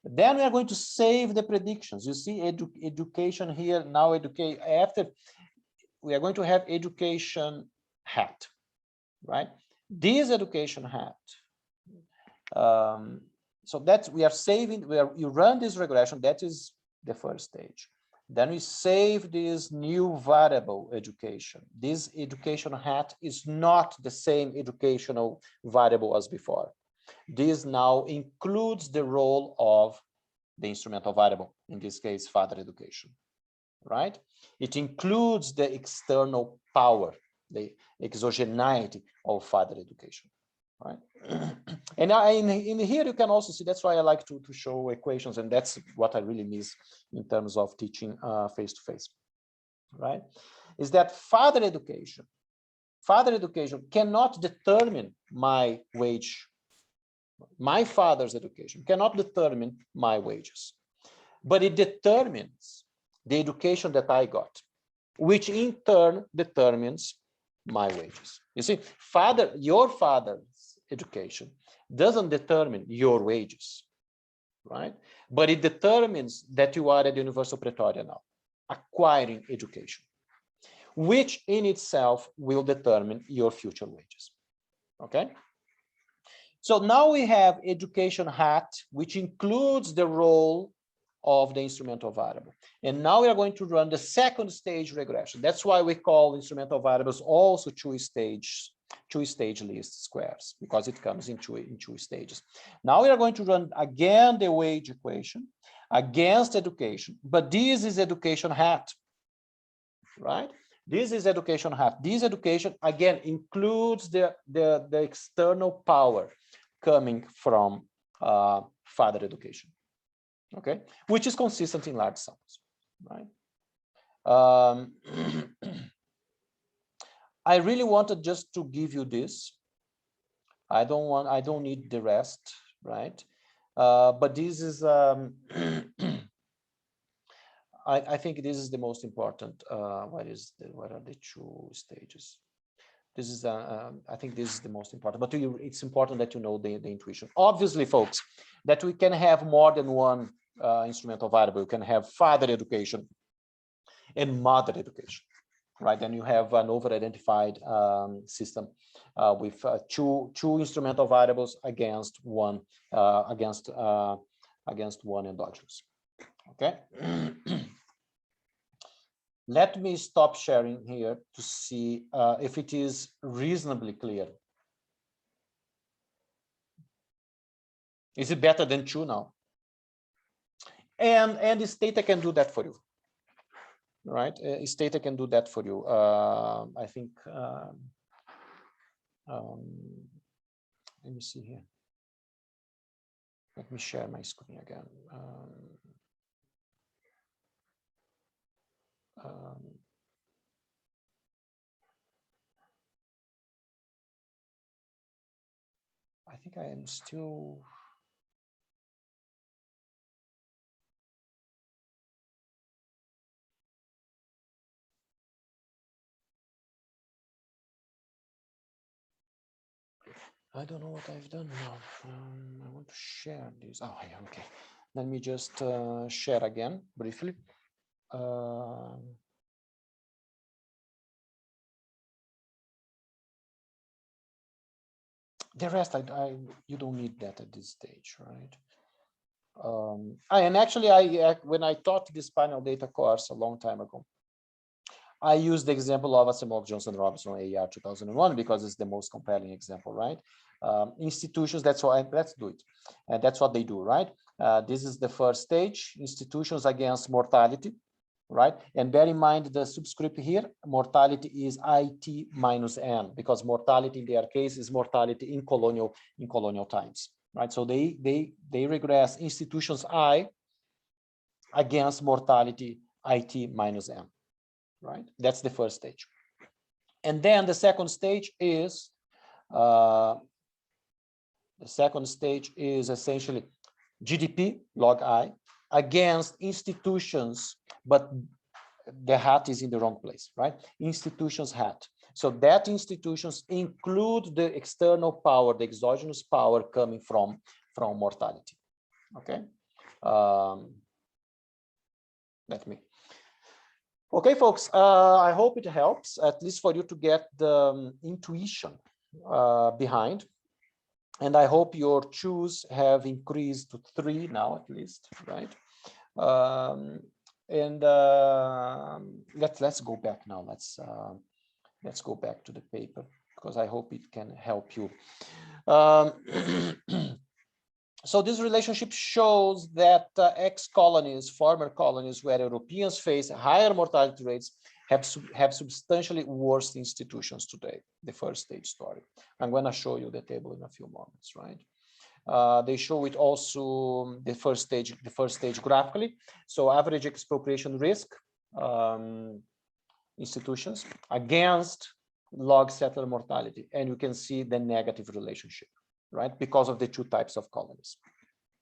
Then we are going to save the predictions. You see education here, now educate, after we are going to have education hat, right? This education hat. So that's, we are saving, you run this regression, that is the first stage. Then we save this new variable education. This education hat is not the same educational variable as before. This now includes the role of the instrumental variable, in this case, father education, right? It includes the external power, the exogeneity of father education, right? And in here you can also see, that's why I like to show equations, and that's what I really miss in terms of teaching face-to-face, right? Is that father education cannot determine my wage. My father's education cannot determine my wages, but it determines the education that I got, which in turn determines my wages. You see, your father's education doesn't determine your wages, right? But it determines that you are at the University of Pretoria now, acquiring education, which in itself will determine your future wages, okay? So now we have education hat, which includes the role of the instrumental variable. And now we are going to run the second stage regression. That's why we call instrumental variables also two-stage least squares, because it comes in two stages. Now we are going to run again the wage equation against education, but this is education hat, right? This is education hat. This education again includes the external power coming from father education, okay, which is consistent in large sums, right? I really wanted just to give you this. I don't need the rest, right? But this is I think this is the most important. What are the two stages? This is I think this is the most important, but it's important that you know the intuition. Obviously, folks, that we can have more than one instrumental variable. You can have father education and mother education, right? And you have an over-identified system with two instrumental variables against one endogenous. Okay. Let me stop sharing here to see if it is reasonably clear. Is it better than 2 now? And this data can do that for you, right? Stata can do that for you. I think. Let me see here. Let me share my screen again. I think I am still. I don't know what I've done now. I want to share this. Oh, yeah, okay. Let me just share again briefly. The rest, you don't need that at this stage, right? And actually, when I taught this final data course a long time ago, I used the example of Asimov, Johnson, Robinson, AR 2001 because it's the most compelling example, right? Institutions, that's why, let's do it. And that's what they do, right? This is the first stage, institutions against mortality, right? And bear in mind the subscript here, mortality is IT minus N, because mortality in their case is mortality in colonial times, right? So they regress institutions I against mortality IT minus N. Right, that's the first stage. And then the second stage is essentially GDP log I against institutions, but the hat is in the wrong place, right? Institutions hat. So that institutions include the external power, the exogenous power coming from mortality. Okay. Let me. Okay, folks, I hope it helps, at least for you to get the intuition behind. And I hope your choose have increased to 3 now, at least, right? Let's go back now. Let's go back to the paper, because I hope it can help you. So this relationship shows that ex-colonies, former colonies where Europeans face higher mortality rates have substantially worse institutions today, the first stage story. I'm going to show you the table in a few moments, right? They show it also the first stage graphically. So average expropriation risk institutions against log settler mortality. And you can see the negative relationship, right? Because of the two types of colonies.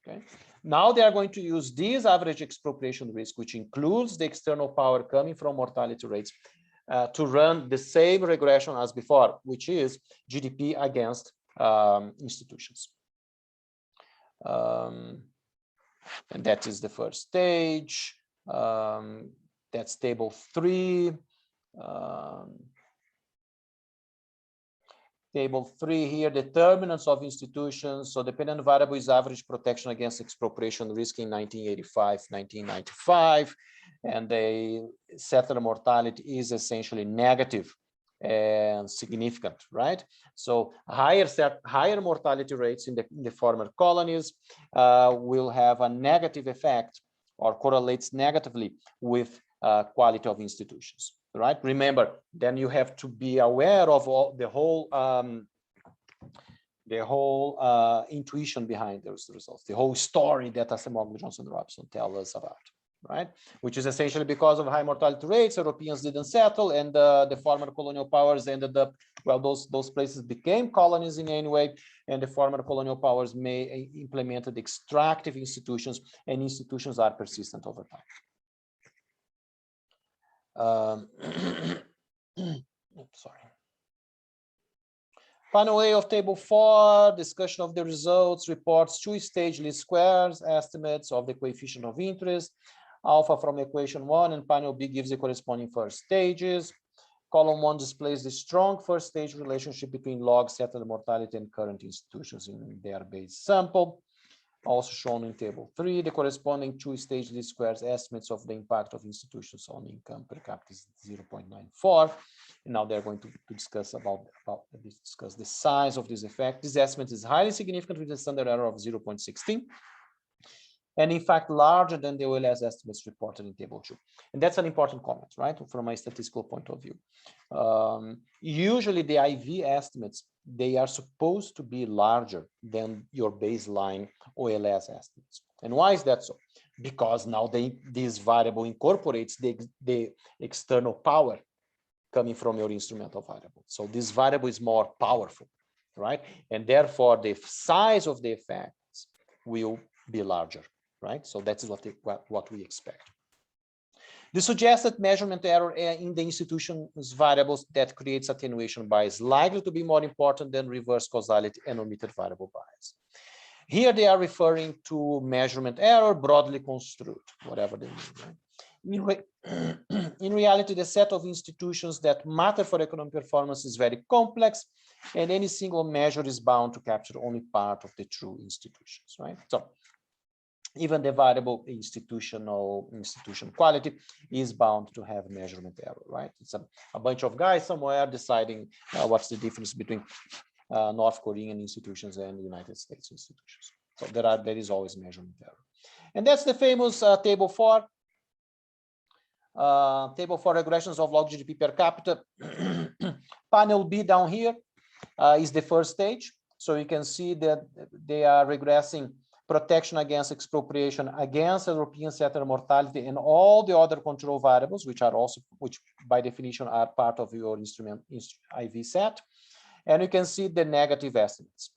Okay. Now they are going to use this average expropriation risk, which includes the external power coming from mortality rates, to run the same regression as before, which is GDP against institutions. And that is the first stage. That's table 3. Table 3 here, determinants of institutions. So dependent variable is average protection against expropriation risk in 1985, 1995. And the settler mortality is essentially negative and significant, right? So higher mortality rates in the former colonies will have a negative effect or correlates negatively with quality of institutions. Right. Remember, then you have to be aware of the whole intuition behind those results, the whole story that Asimov, Johnson, Robinson tell us about, right? Which is essentially because of high mortality rates, Europeans didn't settle, and the former colonial powers ended up, well, those places became colonies in any way, and the former colonial powers implemented extractive institutions, and institutions are persistent over time. Sorry. Final A of table 4, discussion of the results, reports two-stage least squares, estimates of the coefficient of interest, alpha from equation 1, and panel B gives the corresponding first stages. Column 1 displays the strong first stage relationship between log settled mortality and current institutions in their base sample. Also shown in table 3, the corresponding two-stage least squares estimates of the impact of institutions on income per capita is 0.94. And now they're going to discuss discuss the size of this effect. This estimate is highly significant with a standard error of 0.16. And in fact, larger than the OLS estimates reported in table 2. And that's an important comment, right, from a statistical point of view. Usually the IV estimates, they are supposed to be larger than your baseline OLS estimates. And why is that so? Because now this variable incorporates the external power coming from your instrumental variable. So this variable is more powerful, right? And therefore, the size of the effects will be larger, right? So that's what we expect. The suggested measurement error in the institution's variables that creates attenuation bias likely to be more important than reverse causality and omitted variable bias. Here they are referring to measurement error broadly construed, whatever they mean. Right? In reality, the set of institutions that matter for economic performance is very complex, and any single measure is bound to capture only part of the true institutions, right? So even the variable institution quality is bound to have measurement error, right? It's a bunch of guys somewhere deciding what's the difference between North Korean institutions and the United States institutions. So there is always measurement error. And that's the famous table 4 regressions of log GDP per capita. Panel B down here is the first stage. So you can see that they are regressing protection against expropriation, against European settler mortality, and all the other control variables, which by definition are part of your instrument IV set. And you can see the negative estimates,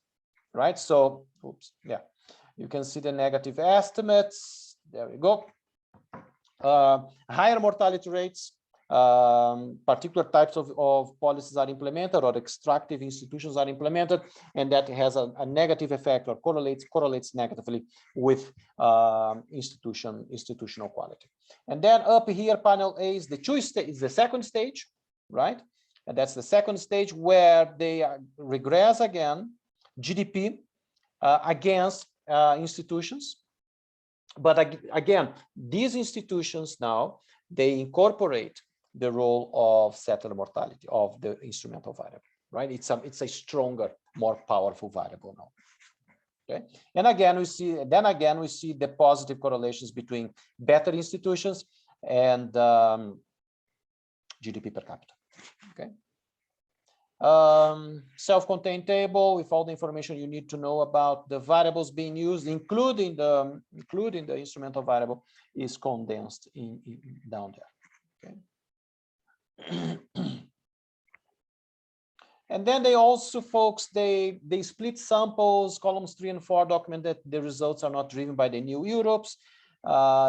right? So, oops, yeah, you can see the negative estimates. There we go. Higher mortality rates, particular types of policies are implemented, or extractive institutions are implemented, and that has a negative effect, or correlates negatively with institutional quality. And then up here, panel A is the second stage, right? And that's the second stage where they regress again GDP against institutions. But again, these institutions now, they incorporate the role of settler mortality, of the instrumental variable, right? It's a stronger, more powerful variable now. Okay, and again we see the positive correlations between better institutions and GDP per capita. Okay. Self-contained table with all the information you need to know about the variables being used, including the instrumental variable, is condensed down there. Okay. And then they also, folks, they split samples. Columns 3 and 4 document that the results are not driven by the new Europes.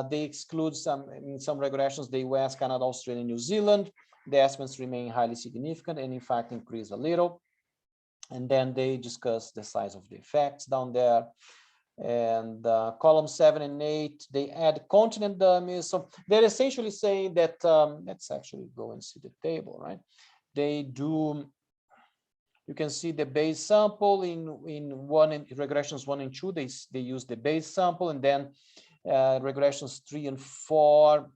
They exclude in some regressions, the US, Canada, Australia, New Zealand. The estimates remain highly significant and in fact increase a little. And then they discuss the size of the effects down there. And column 7 and 8, they add continent dummies. So they're essentially saying that, let's actually go and see the table, right? They do, you can see the base sample in regressions 1 and 2, they use the base sample, and then regressions 3 and 4,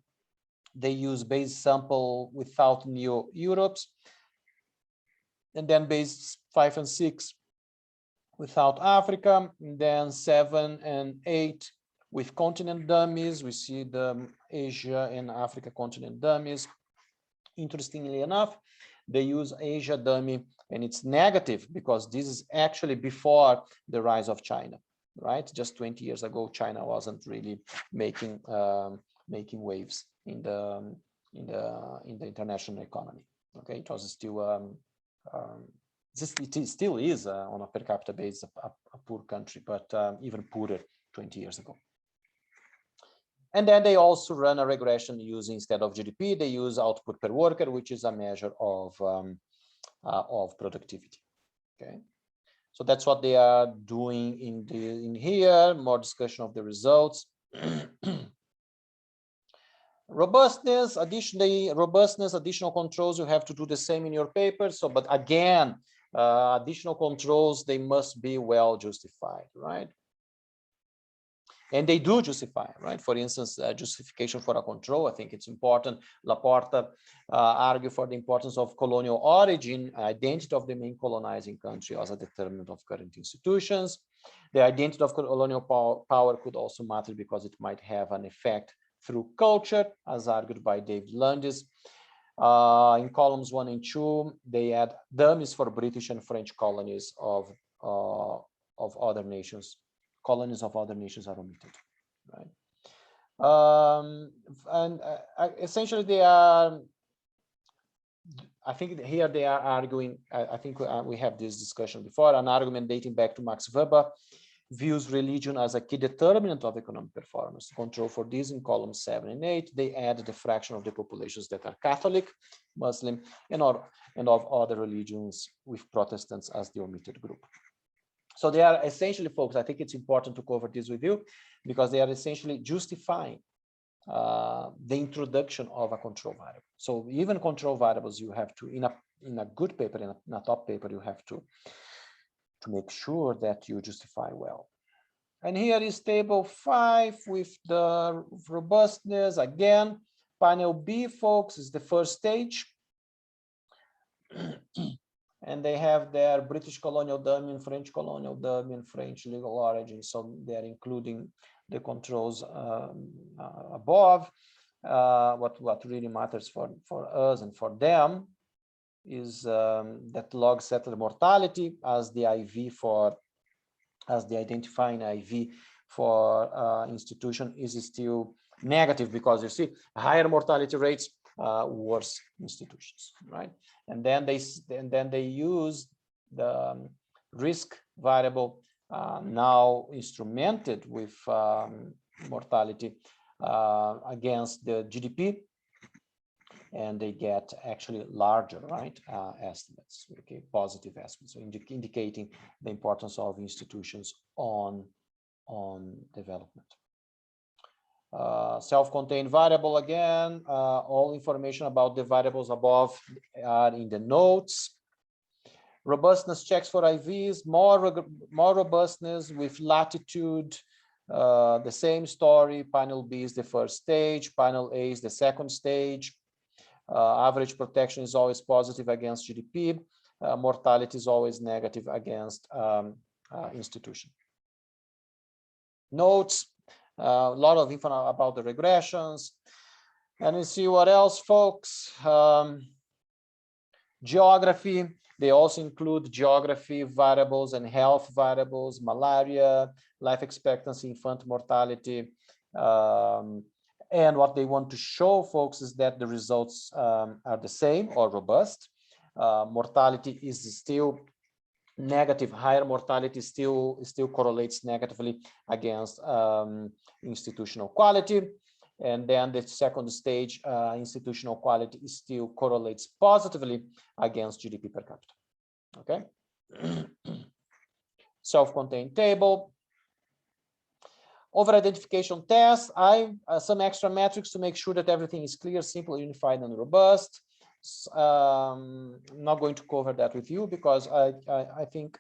they use base sample without new Europes, and then base 5 and 6 without Africa, and then 7 and 8 with continent dummies. We see the Asia and Africa continent dummies. Interestingly enough, they use Asia dummy, and it's negative because this is actually before the rise of China, right? Just 20 years ago, China wasn't really making waves in the international economy. Okay, it was still it still is on a per capita basis a poor country, but even poorer 20 years ago. And then they also run a regression using, instead of GDP, they use output per worker, which is a measure of productivity. Okay, so that's what they are doing in here. More discussion of the results. Robustness, additional controls, you have to do the same in your paper. So, but again, additional controls, they must be well justified, right? And they do justify, right? For instance, justification for a control. I think it's important. Laporta argue for the importance of colonial origin, identity of the main colonizing country as a determinant of current institutions. The identity of colonial power could also matter because it might have an effect through culture, as argued by David Landis. In columns 1 and 2, they add dummies for British and French colonies of other nations. Colonies of other nations are omitted, right? Essentially, they are I think here they are arguing, I think we have this discussion before, an argument dating back to Max Weber views religion as a key determinant of economic performance. Control for this in columns 7 and 8, they add the fraction of the populations that are Catholic, Muslim, and of other religions with Protestants as the omitted group. So they are essentially, folks, I think it's important to cover this with you because they are essentially justifying the introduction of a control variable. So even control variables, you have to, in a good paper, in a top paper, you have to make sure that you justify well. And here is table 5 with the robustness. Again, panel B, folks, is the first stage. And they have their British colonial domain, French colonial domain, French legal origin. So they're including the controls above. What really matters for us and for them is that log settled mortality as the IV for, as the identifying IV for institution is still negative, because you see higher mortality rates, worse institutions, right? And then they use the risk variable now instrumented with mortality against the GDP, and they get actually larger, right, estimates, okay, positive estimates, so indicating the importance of institutions on development. Self-contained variable again, all information about the variables above are in the notes. Robustness checks for IVs, more robustness with latitude, the same story. Panel B is the first stage, panel A is the second stage. Average protection is always positive against GDP. Mortality is always negative against institution. Notes, a lot of info about the regressions. And you see what else, folks. Geography, they also include geography variables and health variables, malaria, life expectancy, infant mortality. And what they want to show, folks, is that the results are the same or robust. Mortality is still negative. Higher mortality still correlates negatively against institutional quality. And then the second stage, institutional quality still correlates positively against GDP per capita. Okay. Self-contained table. Over-identification test, some extra metrics to make sure that everything is clear, simple, unified, and robust. I'm not going to cover that with you because I think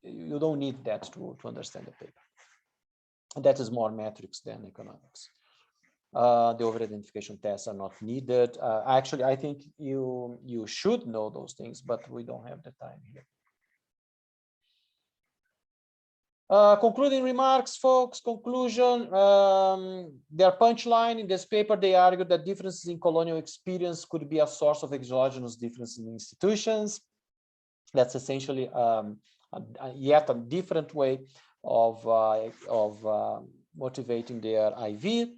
you don't need that to understand the paper. And that is more metrics than economics. The over-identification tests are not needed. Actually, I think you should know those things, but we don't have the time here. Concluding remarks, folks, conclusion, their punchline in this paper, they argue that differences in colonial experience could be a source of exogenous difference in institutions. That's essentially yet a different way of motivating their IV.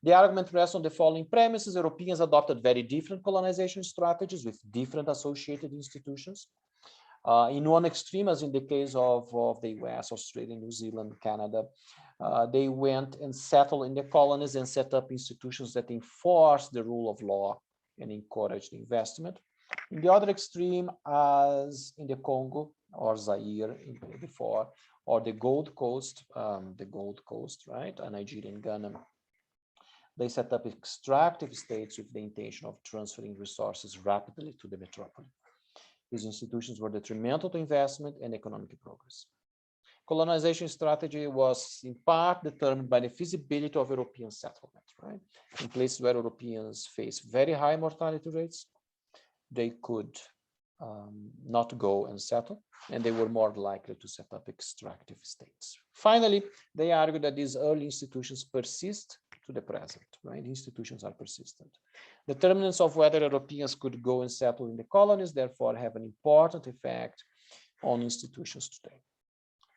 The argument rests on the following premises. Europeans adopted very different colonization strategies with different associated institutions. In one extreme, as in the case of the US, Australia, New Zealand, Canada, they went and settled in the colonies and set up institutions that enforce the rule of law and encouraged investment. In the other extreme, as in the Congo or Zaire before, or the Gold Coast, right, Nigeria and Ghana, they set up extractive states with the intention of transferring resources rapidly to the metropolis. These institutions were detrimental to investment and economic progress. Colonization strategy was in part determined by the feasibility of European settlement, right? In places where Europeans face very high mortality rates, they could not go and settle, and they were more likely to set up extractive states. Finally, they argue that these early institutions persist to the present, right? Institutions are persistent. Determinants of whether Europeans could go and settle in the colonies, therefore, have an important effect on institutions today.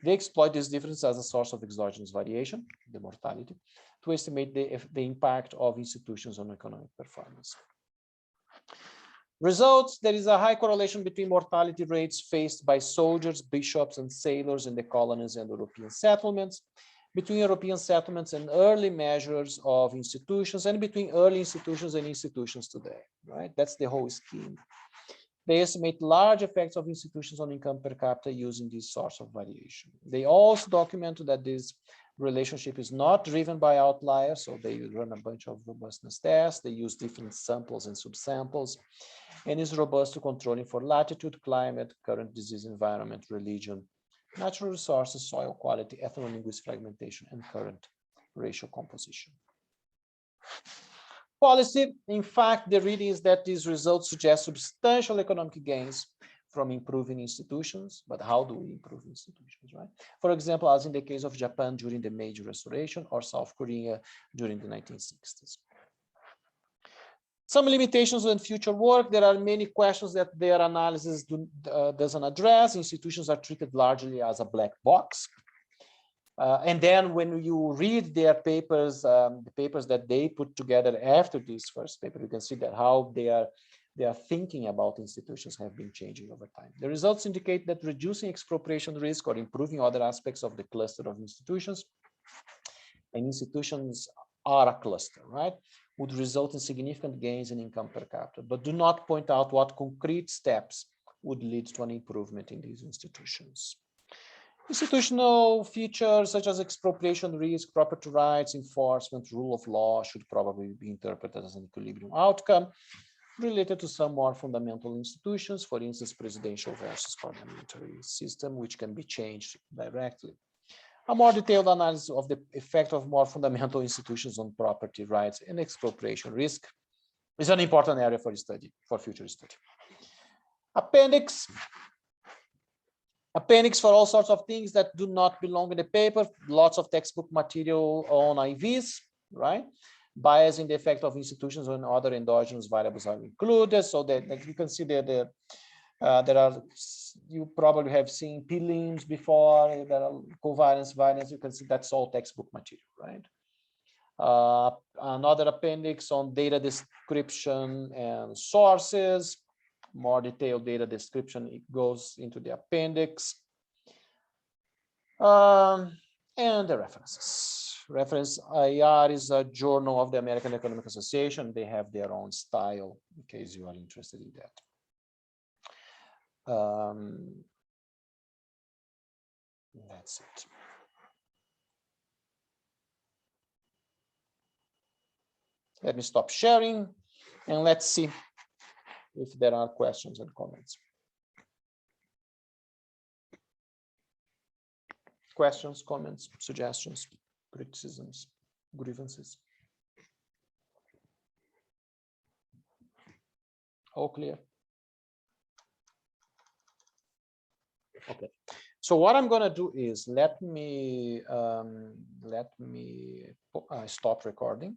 They exploit this difference as a source of exogenous variation, the mortality, to estimate the impact of institutions on economic performance. Results: there is a high correlation between mortality rates faced by soldiers, bishops, and sailors in the colonies and European settlements, between European settlements and early measures of institutions, and between early institutions and institutions today, right? That's the whole scheme. They estimate large effects of institutions on income per capita using this source of variation. They also document that this relationship is not driven by outliers, so they run a bunch of robustness tests, they use different samples and subsamples, and is robust to controlling for latitude, climate, current disease environment, religion, natural resources, soil quality, ethno-linguistic fragmentation, and current racial composition. Policy: in fact, the reading is that these results suggest substantial economic gains from improving institutions. But how do we improve institutions, right? For example, as in the case of Japan during the Meiji Restoration or South Korea during the 1960s. Some limitations on future work. There are many questions that their analysis doesn't address. Institutions are treated largely as a black box. And then when you read their papers, the papers that they put together after this first paper, you can see that how they are thinking about institutions have been changing over time. The results indicate that reducing expropriation risk or improving other aspects of the cluster of institutions, and institutions are a cluster, right, would result in significant gains in income per capita, but do not point out what concrete steps would lead to an improvement in these institutions. Institutional features such as expropriation risk, property rights, enforcement, rule of law should probably be interpreted as an equilibrium outcome related to some more fundamental institutions, for instance, presidential versus parliamentary system, which can be changed directly. A more detailed analysis of the effect of more fundamental institutions on property rights and expropriation risk is an important area for study, for future study. Appendix for all sorts of things that do not belong in the paper, lots of textbook material on IVs, right? Bias in the effect of institutions when other endogenous variables are included. So that, like you can see there are, you probably have seen p-limbs before, there are covariance, variance, you can see that's all textbook material, right? Another appendix on data description and sources, more detailed data description, it goes into the appendix. And the references. Reference IR is a journal of the American Economic Association. They have their own style, in case you are interested in that. That's it. Let me stop sharing and let's see if there are questions and comments. Questions, comments, suggestions, criticisms, grievances. All clear? Okay. So what I'm going to do is let me stop recording.